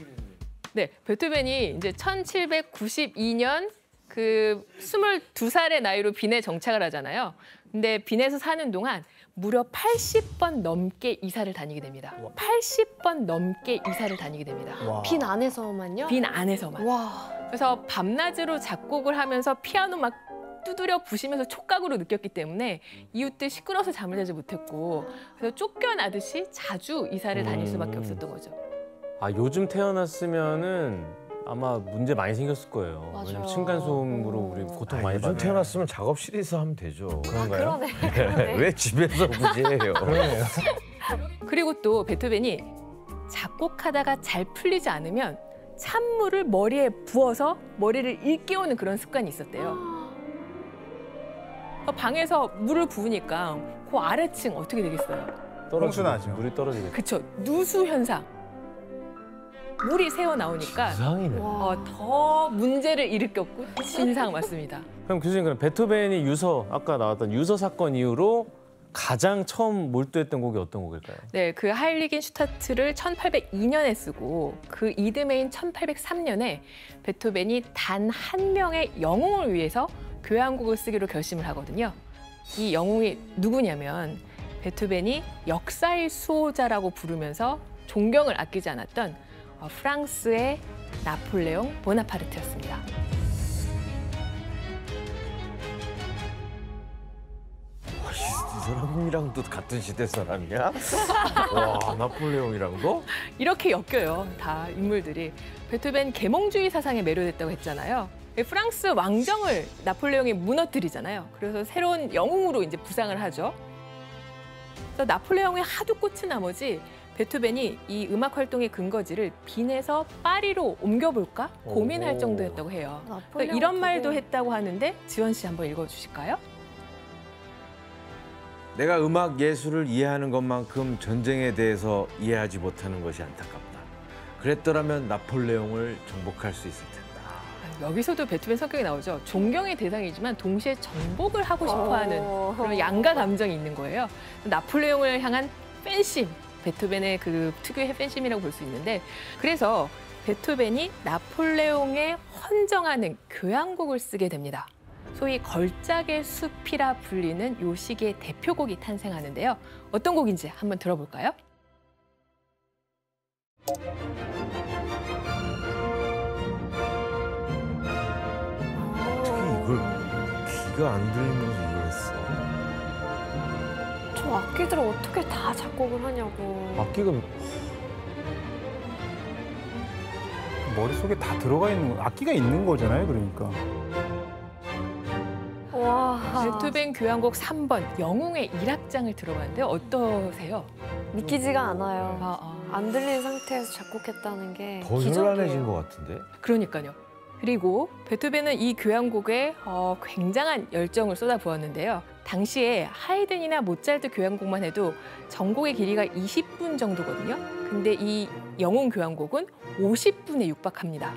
네, 베토벤이 이제 1792년 그 22살의 나이로 빈에 정착을 하잖아요. 근데 빈에서 사는 동안 무려 80번 넘게 이사를 다니게 됩니다. 80번 넘게 이사를 다니게 됩니다. 와. 빈 안에서만요? 빈 안에서만. 와. 그래서 밤낮으로 작곡을 하면서 피아노 막 두드려 부시면서 촉각으로 느꼈기 때문에 이웃들 시끄러워서 잠을 자지 못했고 그래서 쫓겨나듯이 자주 이사를 다닐 수밖에 없었던 거죠. 요즘 태어났으면은 아마 문제 많이 생겼을 거예요. 맞아요. 왜냐면 층간소음으로 우리 고통 많이 요즘 받아요. 태어났으면 작업실에서 하면 되죠. 그런가요? 그러네. 왜 집에서 굳이 해요? 그리고 또 베토벤이 작곡하다가 잘 풀리지 않으면 찬물을 머리에 부어서 머리를 일깨우는 그런 습관이 있었대요. 방에서 물을 부으니까 그 아래층 어떻게 되겠어요? 홍수나죠. 물이 떨어지겠죠. 그쵸, 누수 현상. 물이 새어 나오니까 이상이네. 더 문제를 일으켰고 진상 맞습니다. 그럼 교수님, 그럼 베토벤이 아까 나왔던 유서 사건 이후로 가장 처음 몰두했던 곡이 어떤 곡일까요? 네, 그 하일리긴 슈타트를 1802년에 쓰고 그 이듬해인 1803년에 베토벤이 단 한 명의 영웅을 위해서 교향곡을 쓰기로 결심을 하거든요. 이 영웅이 누구냐면 베토벤이 역사의 수호자라고 부르면서 존경을 아끼지 않았던 프랑스의 나폴레옹 보나파르트였습니다. 이 사람이랑도 같은 시대 사람이야? 와, 나폴레옹이랑도? 이렇게 엮여요, 다 인물들이. 베토벤 계몽주의 사상에 매료됐다고 했잖아요. 프랑스 왕정을 나폴레옹이 무너뜨리잖아요. 그래서 새로운 영웅으로 이제 부상을 하죠. 그래서 나폴레옹이 하도 꽂힌 나머지 베토벤이 이 음악 활동의 근거지를 빈에서 파리로 옮겨볼까 고민할 오. 정도였다고 해요. 그러니까 나폴레옹 이런 말도 되게- 했다고 하는데 지원 씨 한번 읽어주실까요? 내가 음악 예술을 이해하는 것만큼 전쟁에 대해서 이해하지 못하는 것이 안타깝다. 그랬더라면 나폴레옹을 정복할 수 있을 텐데. 여기서도 베토벤 성격이 나오죠. 존경의 대상이지만 동시에 정복을 하고 싶어하는 그런 양가 감정이 있는 거예요. 나폴레옹을 향한 팬심, 베토벤의 그 특유의 팬심이라고 볼 수 있는데, 그래서 베토벤이 나폴레옹에 헌정하는 교향곡을 쓰게 됩니다. 소위 걸작의 숲이라 불리는 요 시기의 대표곡이 탄생하는데요. 어떤 곡인지 한번 들어볼까요? 어떻게 이걸 귀가 안 들리면서 이걸 했어? 저 악기들을 어떻게 다 작곡을 하냐고. 악기가 머릿속에 다 들어가 있는 거, 악기가 있는 거잖아요, 그러니까. 와. 베토벤 교향곡 3번 영웅의 1악장을 들어봤는데 어떠세요? 믿기지가 않아요. 아. 안 들린 상태에서 작곡했다는 게 더 기적이에요. 현란해진 것 같은데? 그러니까요. 그리고 베토벤은 이 교향곡에 굉장한 열정을 쏟아부었는데요. 당시에 하이든이나 모차르트 교향곡만 해도 전곡의 길이가 20분 정도거든요. 근데 이 영웅 교향곡은 50분에 육박합니다.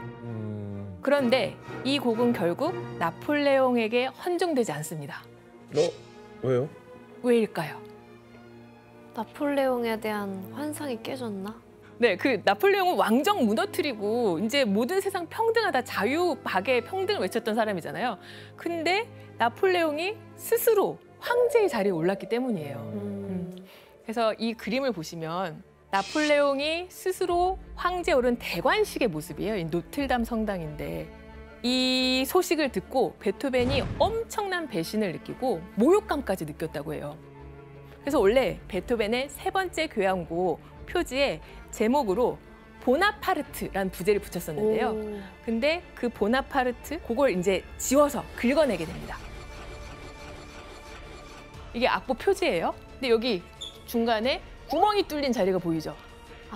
그런데 이 곡은 결국 나폴레옹에게 헌정되지 않습니다. 왜요? 왜일까요? 나폴레옹에 대한 환상이 깨졌나? 네, 그 나폴레옹은 왕정 무너뜨리고 이제 모든 세상 평등하다, 자유, 박애, 평등을 외쳤던 사람이잖아요. 근데 나폴레옹이 스스로 황제의 자리에 올랐기 때문이에요. 그래서 이 그림을 보시면 나폴레옹이 스스로 황제에 오른 대관식의 모습이에요. 이 노틀담 성당인데 이 소식을 듣고 베토벤이 엄청난 배신을 느끼고 모욕감까지 느꼈다고 해요. 그래서 원래 베토벤의 세 번째 교향곡 표지에 제목으로 보나파르트라는 부제를 붙였었는데요. 근데 그 보나파르트 그걸 이제 지워서 긁어내게 됩니다. 이게 악보 표지예요. 근데 여기 중간에 구멍이 뚫린 자리가 보이죠.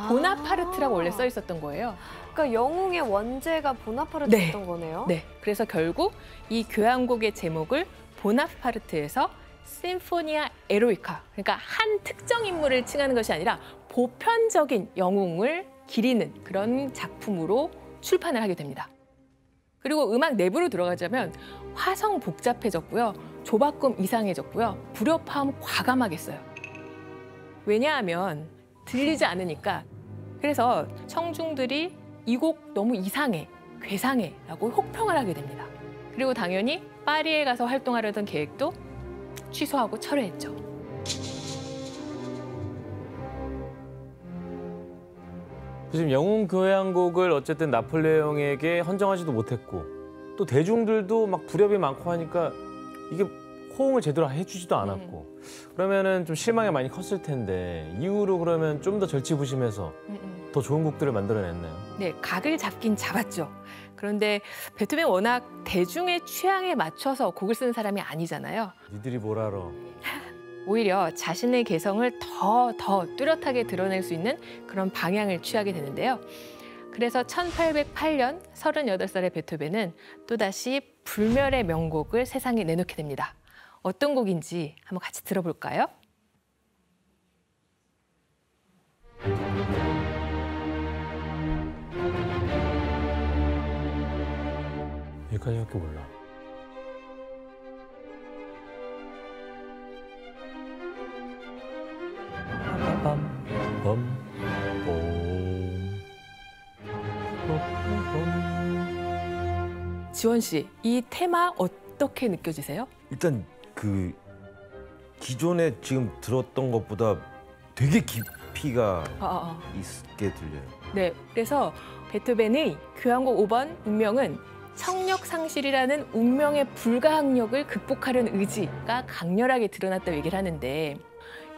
보나파르트라고 원래 써 있었던 거예요. 그러니까 영웅의 원제가 보나파르트였던 거네요. 네, 그래서 결국 이 교향곡의 제목을 보나파르트에서 심포니아 에로이카, 그러니까 한 특정 인물을 칭하는 것이 아니라 보편적인 영웅을 기리는 그런 작품으로 출판을 하게 됩니다. 그리고 음악 내부로 들어가자면 화성 복잡해졌고요. 조바꿈 이상해졌고요. 불협화음 과감하겠어요. 왜냐하면 들리지 않으니까. 그래서 청중들이 이 곡 너무 이상해, 괴상해 라고 혹평을 하게 됩니다. 그리고 당연히 파리에 가서 활동하려던 계획도 취소하고 철회했죠. 지금 영웅 교향곡을 어쨌든 나폴레옹에게 헌정하지도 못했고 또 대중들도 막 불협이 많고 하니까 이게 호응을 제대로 해주지도 않았고 그러면은 좀 실망이 많이 컸을 텐데 이후로 그러면 좀 더 절치부심해서 더 좋은 곡들을 만들어냈나요? 네, 각을 잡긴 잡았죠. 그런데 베토벤 워낙 대중의 취향에 맞춰서 곡을 쓰는 사람이 아니잖아요. 니들이 뭘 알아? 오히려 자신의 개성을 더 뚜렷하게 드러낼 수 있는 그런 방향을 취하게 되는데요. 그래서 1808년 38살의 베토벤은 또다시 불멸의 명곡을 세상에 내놓게 됩니다. 어떤 곡인지 한번 같이 들어볼까요? 여기까지밖에 몰라. 지원 씨, 이 테마 어떻게 느껴지세요? 일단 그 기존에 지금 들었던 것보다 되게 깊이가 있게 들려요. 네, 그래서 베토벤의 교향곡 5번 운명은 청력 상실이라는 운명의 불가항력을 극복하려는 의지가 강렬하게 드러났다고 얘기를 하는데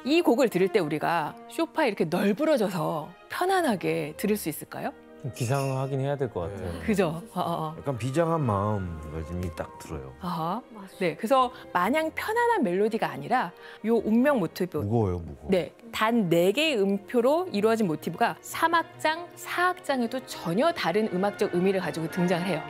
이 곡을 들을 때 우리가 쇼파에 이렇게 널브러져서 편안하게 들을 수 있을까요? 좀 기상하긴 해야 될 것 같아요. 그죠? 약간 비장한 마음가짐이 딱 들어요. 아하. 네, 그래서 마냥 편안한 멜로디가 아니라 요 운명 모티브. 무거워요, 무거워. 네, 단 4개의 음표로 이루어진 모티브가 3악장, 4악장에도 전혀 다른 음악적 의미를 가지고 등장을 해요.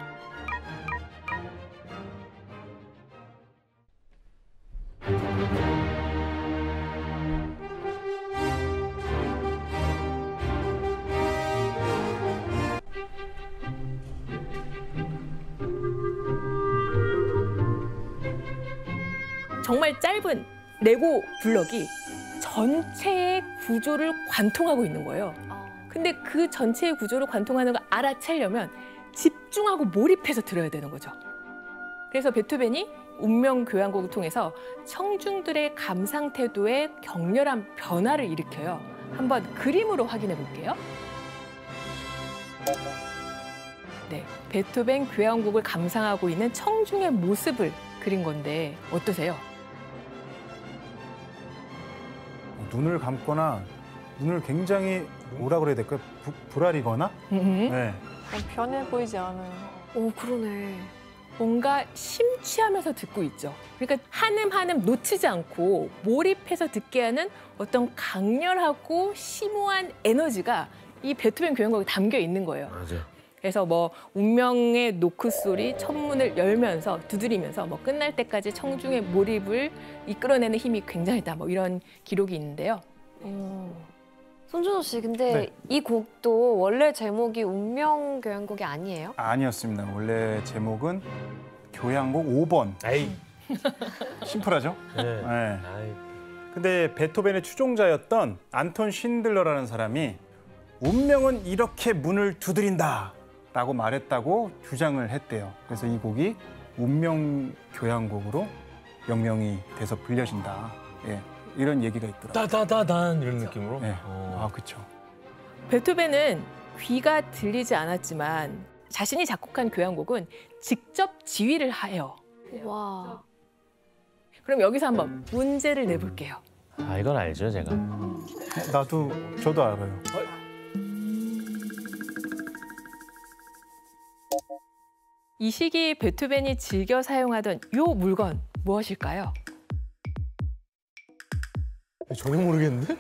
정말 짧은 레고 블럭이 전체의 구조를 관통하고 있는 거예요. 근데 그 전체의 구조를 관통하는 걸 알아채려면 집중하고 몰입해서 들어야 되는 거죠. 그래서 베토벤이 운명 교향곡을 통해서 청중들의 감상 태도에 격렬한 변화를 일으켜요. 한번 그림으로 확인해 볼게요. 네, 베토벤 교향곡을 감상하고 있는 청중의 모습을 그린 건데 어떠세요? 눈을 감거나 눈을 굉장히 뭐라 그래야 될까요? 불알이거나? 네. 변해 보이지 않아요. 오, 그러네. 뭔가 심취하면서 듣고 있죠. 그러니까 한음 한음 놓치지 않고 몰입해서 듣게 하는 어떤 강렬하고 심오한 에너지가 이 베토벤 교향곡에 담겨 있는 거예요. 맞아요. 그래서 뭐 운명의 노크 소리, 첫문을 열면서 두드리면서 뭐 끝날 때까지 청중의 몰입을 이끌어내는 힘이 굉장했다. 뭐 이런 기록이 있는데요. 손준호 씨, 근데 네. 이 곡도 원래 제목이 운명 교향곡이 아니에요? 아니었습니다. 원래 제목은 교향곡 5번. 에이. 심플하죠? 네. 네. 아이. 근데 베토벤의 추종자였던 안톤 쉰들러라는 사람이 운명은 이렇게 문을 두드린다 라고 말했다고 주장을 했대요. 그래서 이 곡이 운명 교향곡으로 명명이 돼서 불려진다. 예, 이런 얘기가 있더라고요. 따다다단 이런 느낌으로. 네. 아, 그렇죠. 베토벤은 귀가 들리지 않았지만 자신이 작곡한 교향곡은 직접 지휘를 해요. 와. 그럼 여기서 한번 문제를 내볼게요. 아 이건 알죠 제가. 저도 알아요. 이 시기 베토벤이 즐겨 사용하던 요 물건 무엇일까요? 전혀 모르겠는데?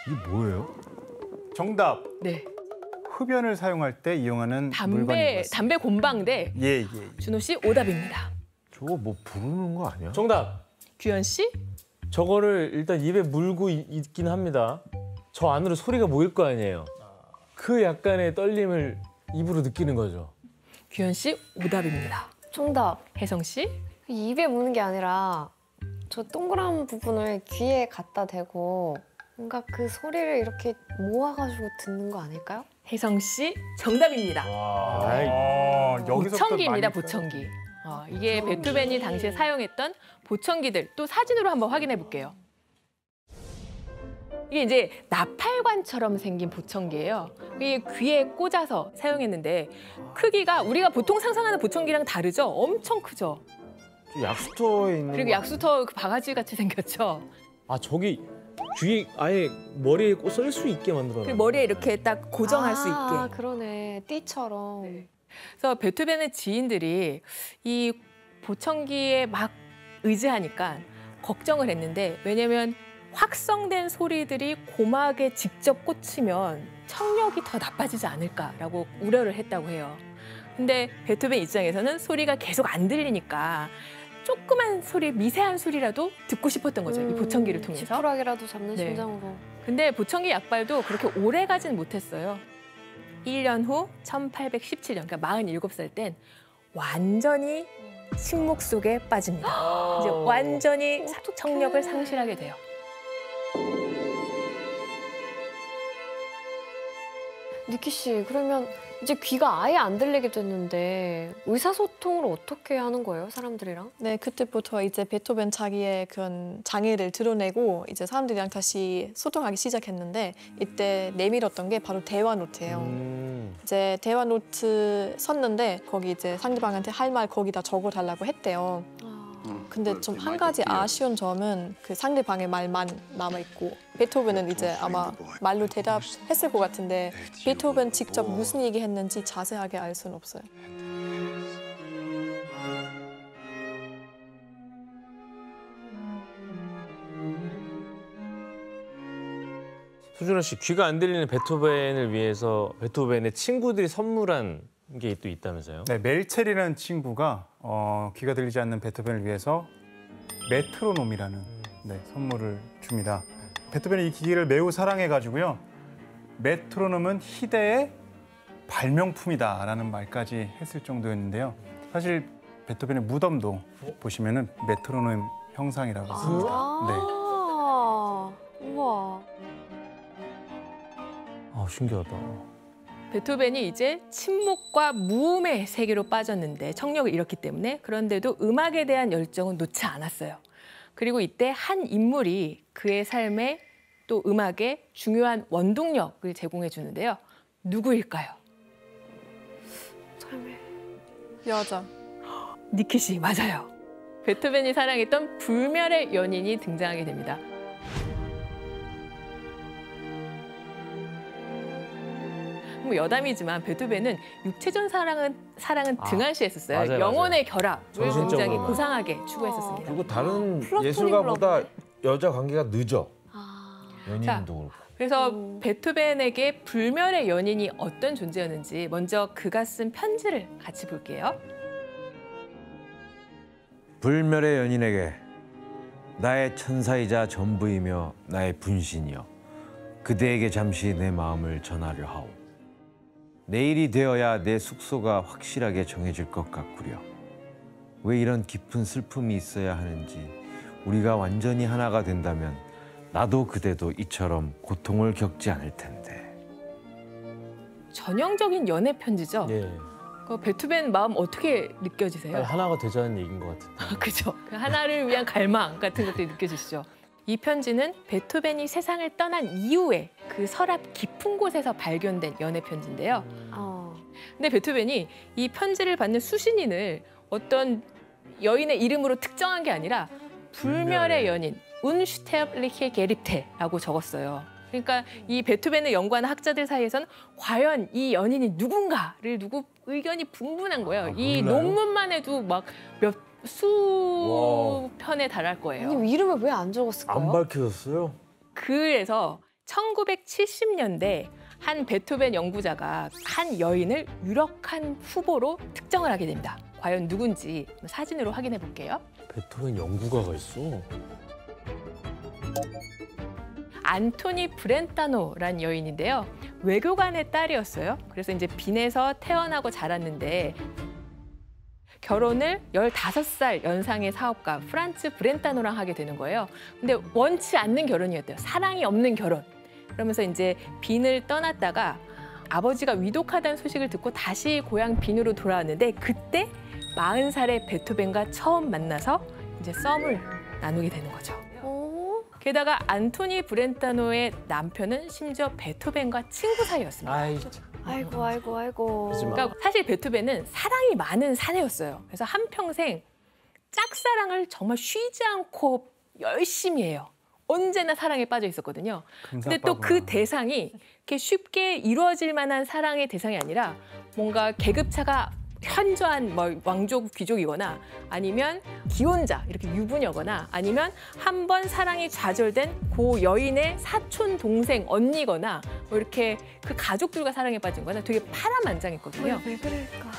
이게 뭐예요? 정답. 네, 흡연을 사용할 때 이용하는 물건인 것 같습니다. 담배 곰방대. 예. 준호 씨 오답입니다. 저거 뭐 부르는 거 아니야? 정답. 규현 씨? 저거를 일단 입에 물고 있긴 합니다. 저 안으로 소리가 모일 거 아니에요. 그 약간의 떨림을 입으로 느끼는 거죠. 규현 씨 오답입니다. 정답. 혜성 씨? 입에 무는 게 아니라 저 동그란 부분을 귀에 갖다 대고 뭔가 그 소리를 이렇게 모아가지고 듣는 거 아닐까요? 혜성 씨 정답입니다. 보청기입니다. 보청기. 이게 베토벤이 당시에 사용했던 보청기들. 또 사진으로 한번 확인해 볼게요. 이게 이제 나팔관처럼 생긴 보청기예요. 이게 귀에 꽂아서 사용했는데 크기가 우리가 보통 상상하는 보청기랑 다르죠? 엄청 크죠? 약수터에 있는 그리고 약수터 그 바가지 같이 생겼죠? 아 저기 귀에 아예 머리에 쓸 수 있게 만들어놨네. 그리고 머리에 이렇게 딱 고정할 수 있게. 아, 그러네. 띠처럼. 네. 그래서 베토벤의 지인들이 이 보청기에 막 의지하니까 걱정을 했는데 왜냐면 확성된 소리들이 고막에 직접 꽂히면 청력이 더 나빠지지 않을까라고 우려를 했다고 해요. 근데 베토벤 입장에서는 소리가 계속 안 들리니까 조그만 소리, 미세한 소리라도 듣고 싶었던 거죠. 이 보청기를 통해서. 지푸라기라도 잡는 네. 심정으로. 근데 보청기 약발도 그렇게 오래 가진 못했어요. 1년 후 1817년, 그러니까 47살 땐 완전히 침묵 속에 빠집니다. 이제 완전히 청력을 상실하게 돼요. 니키 씨, 그러면 이제 귀가 아예 안 들리게 됐는데 의사소통을 어떻게 하는 거예요, 사람들이랑? 네, 그때부터 이제 베토벤 자기의 그런 장애를 드러내고 이제 사람들이랑 다시 소통하기 시작했는데 이때 내밀었던 게 바로 대화 노트예요. 이제 대화 노트 썼는데 거기 이제 상대방한테 할 말 거기다 적어달라고 했대요. 근데 좀 한 가지 아쉬운 점은 그 상대방의 말만 남아있고 베토벤은 이제 아마 말로 대답했을 것 같은데 베토벤 직접 무슨 얘기했는지 자세하게 알 수는 없어요. 수준아 씨, 귀가 안 들리는 베토벤을 위해서 베토벤의 친구들이 선물한 게 또 있다면서요? 네, 멜첼이라는 친구가 귀가 들리지 않는 베토벤을 위해서 메트로놈이라는 선물을 줍니다. 베토벤이 이 기기를 매우 사랑해가지고요. 메트로놈은 희대의 발명품이다라는 말까지 했을 정도였는데요. 사실 베토벤의 무덤도 보시면은 메트로놈 형상이라고 했습니다. 우와. 아, 신기하다. 베토벤이 이제 침묵과 무음의 세계로 빠졌는데 청력을 잃었기 때문에 그런데도 음악에 대한 열정은 놓지 않았어요. 그리고 이때 한 인물이 그의 삶에 또 음악에 중요한 원동력을 제공해 주는데요. 누구일까요? 삶에 여자. 니키 씨, 맞아요. 베토벤이 사랑했던 불멸의 연인이 등장하게 됩니다. 뭐 여담이지만 베토벤은 육체적 사랑은 등한시했었어요. 맞아요, 영혼의 결합을 굉장히 정신적으로만. 고상하게 추구했었습니다. 그리고 다른 플라토닉 예술가보다 여자 관계가 늦어. 연인도 그렇고. 그래서 베토벤에게 불멸의 연인이 어떤 존재였는지 먼저 그가 쓴 편지를 같이 볼게요. 불멸의 연인에게 나의 천사이자 전부이며 나의 분신이여 그대에게 잠시 내 마음을 전하려 하오. 내일이 되어야 내 숙소가 확실하게 정해질 것 같구려. 왜 이런 깊은 슬픔이 있어야 하는지 우리가 완전히 하나가 된다면 나도 그대도 이처럼 고통을 겪지 않을 텐데. 전형적인 연애 편지죠. 예. 그 베토벤 마음 어떻게 느껴지세요? 빨리 하나가 되자는 얘기인 것 같은데. 그죠. 그 하나를 위한 갈망 같은 것들이 느껴지시죠. 이 편지는 베토벤이 세상을 떠난 이후에 그 서랍 깊은 곳에서 발견된 연애 편지인데요. 근데 베토벤이 이 편지를 받는 수신인을 어떤 여인의 이름으로 특정한 게 아니라 불멸의 연인, 운슈테르리케 게립테라고 적었어요. 그러니까 이 베토벤을 연구하는 학자들 사이에서는 과연 이 연인이 누군가를 두고 의견이 분분한 거예요. 이 논문만 해도 막 몇 수편에 달할 거예요. 아니, 이름을 왜 안 적었을까요? 안 밝혀졌어요? 그래서 1970년대 한 베토벤 연구자가 한 여인을 유력한 후보로 특정을 하게 됩니다. 과연 누군지 사진으로 확인해 볼게요. 베토벤 연구가가 있어. 안토니 브렌타노라는 여인인데요. 외교관의 딸이었어요. 그래서 이제 빈에서 태어나고 자랐는데 결혼을 15살 연상의 사업가 프란츠 브렌타노랑 하게 되는 거예요. 근데 원치 않는 결혼이었대요. 사랑이 없는 결혼. 그러면서 이제 빈을 떠났다가 아버지가 위독하다는 소식을 듣고 다시 고향 빈으로 돌아왔는데 그때 40살의 베토벤과 처음 만나서 이제 썸을 나누게 되는 거죠. 게다가 안토니 브렌타노의 남편은 심지어 베토벤과 친구 사이였습니다. 아이, 아이고. 그러니까 사실 베토벤은 사랑이 많은 사내였어요. 그래서 한평생 짝사랑을 정말 쉬지 않고 열심히 해요. 언제나 사랑에 빠져 있었거든요. 근데 또 그 대상이 이렇게 쉽게 이루어질 만한 사랑의 대상이 아니라 뭔가 계급차가 현저한 뭐 왕족 귀족이거나 아니면 기혼자 이렇게 유부녀거나 아니면 한 번 사랑이 좌절된 그 여인의 사촌 동생 언니거나 뭐 이렇게 그 가족들과 사랑에 빠진 거나 되게 파란만장했거든요. 왜 그럴까?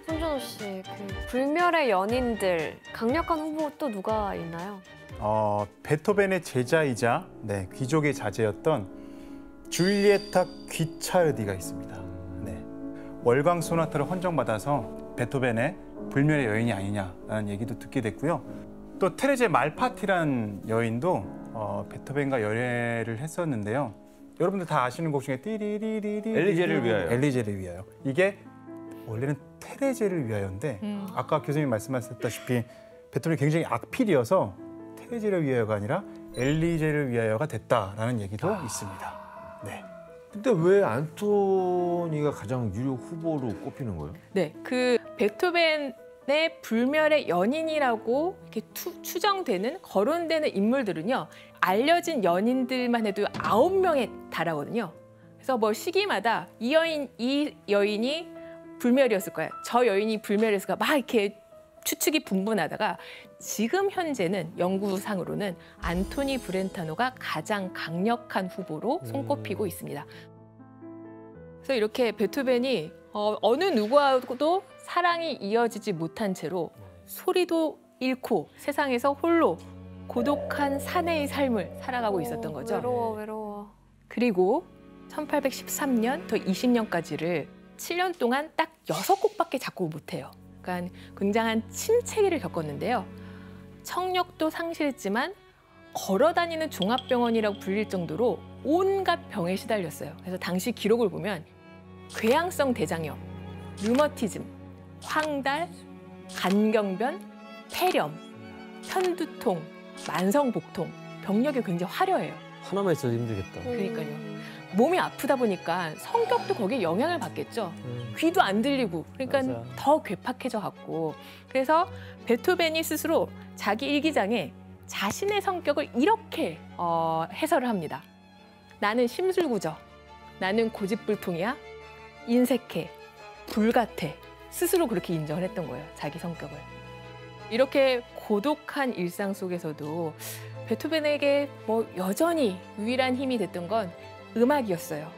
손준호 씨, 그 불멸의 연인들 강력한 후보 또 누가 있나요? 베토벤의 제자이자 귀족의 자제였던 줄리에타 귀차르디가 있습니다. 네. 월광 소나타를 헌정받아서 베토벤의 불멸의 여인이 아니냐라는 얘기도 듣게 됐고요. 또 테레제 말파티라는 여인도 베토벤과 열애를 했었는데요. 여러분들 다 아시는 곡 중에 띠리리리리 엘리제를 위하여. 엘리제를 위하여. 이게 원래는 테레제를 위하여인데 아까 교수님이 말씀하셨다시피 베토벤이 굉장히 악필이어서 테레제를 위하여가 아니라 엘리제를 위하여가 됐다라는 얘기도 있습니다. 네. 근데 왜 안토니가 가장 유력 후보로 꼽히는 거예요? 네, 그 베토벤의 불멸의 연인이라고 이렇게 추정되는 거론되는 인물들은요, 알려진 연인들만 해도 9명에 달하거든요. 그래서 뭐 시기마다 이 여인이 불멸이었을 거야, 저 여인이 불멸이었을 거야, 막 이렇게 추측이 분분하다가 지금 현재는 연구상으로는 안토니 브렌타노가 가장 강력한 후보로 손꼽히고 있습니다. 그래서 이렇게 베토벤이 어느 누구와도 사랑이 이어지지 못한 채로 소리도 잃고 세상에서 홀로 고독한 사내의 삶을 살아가고 있었던 거죠. 외로워. 그리고 1813년, 더 20년까지를 7년 동안 딱 6곡밖에 작곡을 못해요. 그러니까 굉장한 침체기를 겪었는데요. 청력도 상실했지만 걸어다니는 종합병원이라고 불릴 정도로 온갖 병에 시달렸어요. 그래서 당시 기록을 보면 궤양성 대장염, 류머티즘, 황달, 간경변, 폐렴, 편두통, 만성복통, 병력이 굉장히 화려해요. 하나만 있어도 힘들겠다. 그러니까요. 몸이 아프다 보니까 성격도 거기에 영향을 받겠죠. 귀도 안 들리고, 그러니까 맞아. 더 괴팍해져 갖고. 그래서 베토벤이 스스로 자기 일기장에 자신의 성격을 이렇게 해설을 합니다. 나는 심술구저, 나는 고집불통이야, 인색해, 불같아. 스스로 그렇게 인정을 했던 거예요, 자기 성격을. 이렇게 고독한 일상 속에서도 베토벤에게 뭐 여전히 유일한 힘이 됐던 건 음악이었어요.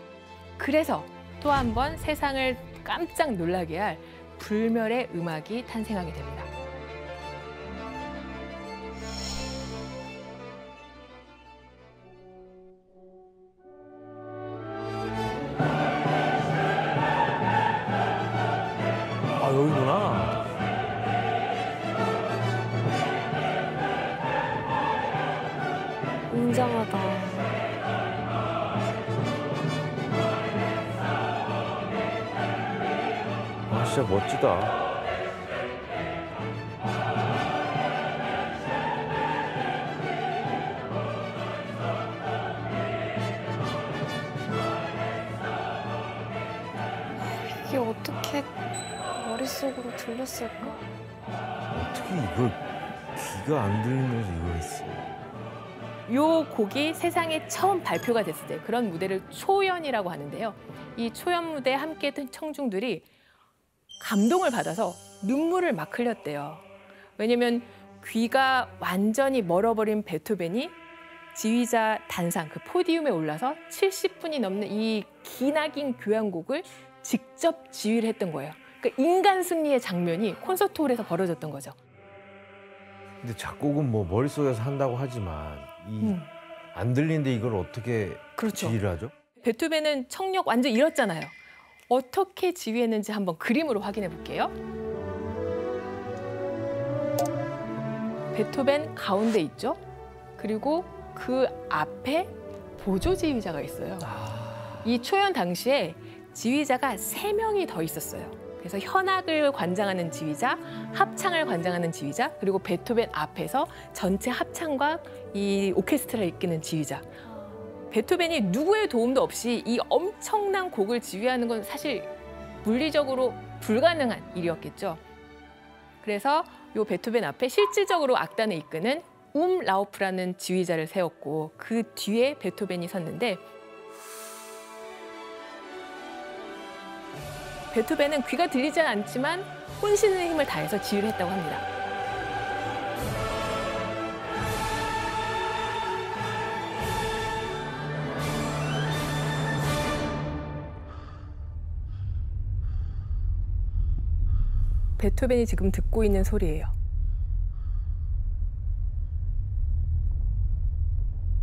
그래서 또 한 번 세상을 깜짝 놀라게 할 불멸의 음악이 탄생하게 됩니다. 아, 여기구나. 웅장하다. 아, 진짜 멋지다. 이게 어떻게 머릿속으로 들렸을까? 어떻게 이걸 귀가 안 들리면서 이걸 했어? 요 곡이 세상에 처음 발표가 됐을 때 그런 무대를 초연이라고 하는데요. 이 초연 무대에 함께했던 청중들이 감동을 받아서 눈물을 막 흘렸대요. 왜냐면 귀가 완전히 멀어버린 베토벤이 지휘자 단상, 그 포디움에 올라서 70분이 넘는 이 기나긴 교향곡을 직접 지휘를 했던 거예요. 그러니까 인간 승리의 장면이 콘서트홀에서 벌어졌던 거죠. 근데 작곡은 뭐 머릿속에서 한다고 하지만 안 들리는데 이걸 어떻게 그렇죠. 지휘를 하죠? 베토벤은 청력 완전 잃었잖아요. 어떻게 지휘했는지 한번 그림으로 확인해 볼게요. 베토벤 가운데 있죠. 그리고 그 앞에 보조 지휘자가 있어요. 이 초연 당시에 지휘자가 3명이 더 있었어요. 그래서 현악을 관장하는 지휘자, 합창을 관장하는 지휘자, 그리고 베토벤 앞에서 전체 합창과 이 오케스트라를 이끄는 지휘자. 베토벤이 누구의 도움도 없이 이 엄청난 곡을 지휘하는 건 사실 물리적으로 불가능한 일이었겠죠. 그래서 이 베토벤 앞에 실질적으로 악단을 이끄는 라우프라는 지휘자를 세웠고 그 뒤에 베토벤이 섰는데 베토벤은 귀가 들리지 않지만 혼신의 힘을 다해서 지휘를 했다고 합니다. 베토벤이 지금 듣고 있는 소리예요.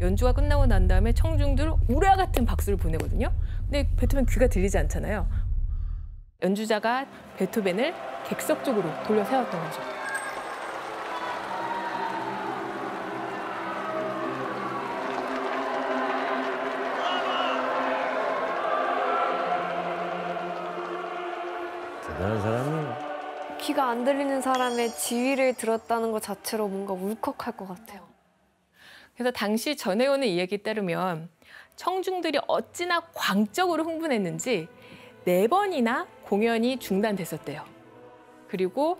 연주가 끝나고 난 다음에 청중들 우라 같은 박수를 보내거든요. 근데 베토벤 귀가 들리지 않잖아요. 연주자가 베토벤을 객석 쪽으로 돌려 세웠던 거죠. 대단한 사람이에요. 귀가 안 들리는 사람의 지휘를 들었다는 것 자체로 뭔가 울컥할 것 같아요. 그래서 당시 전해오는 이야기에 따르면 청중들이 어찌나 광적으로 흥분했는지 4번이나 공연이 중단됐었대요. 그리고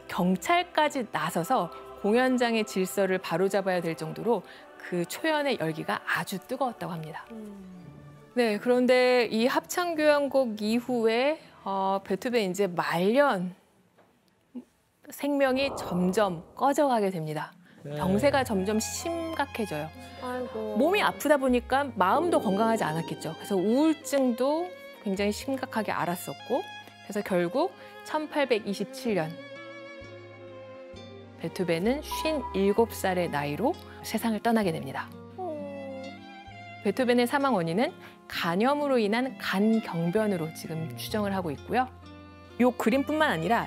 경찰까지 나서서 공연장의 질서를 바로잡아야 될 정도로 그 초연의 열기가 아주 뜨거웠다고 합니다. 네, 그런데 이 합창교향곡 이후에 베토벤 이제 말년 생명이 점점 꺼져가게 됩니다. 병세가 점점 심각해져요. 아이고. 몸이 아프다 보니까 마음도 건강하지 않았겠죠. 그래서 우울증도 굉장히 심각하게 앓았었고, 그래서 결국 1827년 베토벤은 57살의 나이로 세상을 떠나게 됩니다. 베토벤의 사망 원인은 간염으로 인한 간경변으로 지금 추정을 하고 있고요. 이 그림뿐만 아니라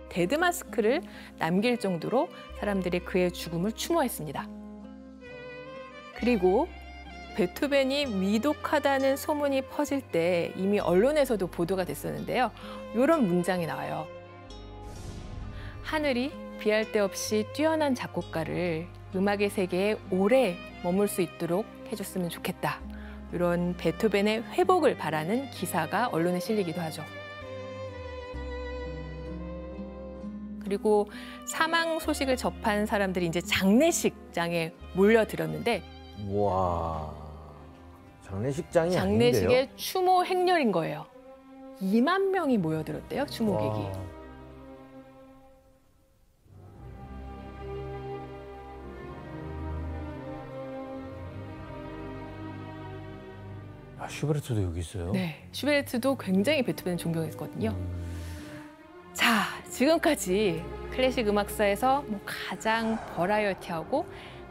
데드마스크를 남길 정도로 사람들이 그의 죽음을 추모했습니다. 그리고 베토벤이 위독하다는 소문이 퍼질 때 이미 언론에서도 보도가 됐었는데요. 이런 문장이 나와요. 하늘이 비할 데 없이 뛰어난 작곡가를 음악의 세계에 오래 머물 수 있도록 해줬으면 좋겠다. 이런 베토벤의 회복을 바라는 기사가 언론에 실리기도 하죠. 그리고 사망 소식을 접한 사람들이 이제 장례식장에 몰려들었는데, 와, 장례식장이 장례식의 아닌데요? 추모 행렬인 거예요. 2만 명이 모여들었대요, 추모객이. 아, 슈베르트도 여기 있어요? 네, 슈베르트도 굉장히 베토벤을 존경했거든요. 자, 지금까지 클래식 음악사에서 가장 버라이어티하고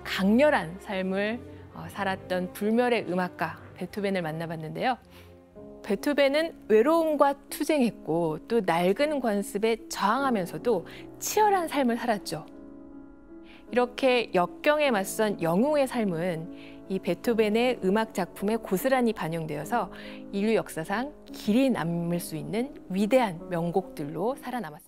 강렬한 삶을 살았던 불멸의 음악가 베토벤을 만나봤는데요. 베토벤은 외로움과 투쟁했고 또 낡은 관습에 저항하면서도 치열한 삶을 살았죠. 이렇게 역경에 맞선 영웅의 삶은 이 베토벤의 음악 작품에 고스란히 반영되어서 인류 역사상 길이 남을 수 있는 위대한 명곡들로 살아남았습니다.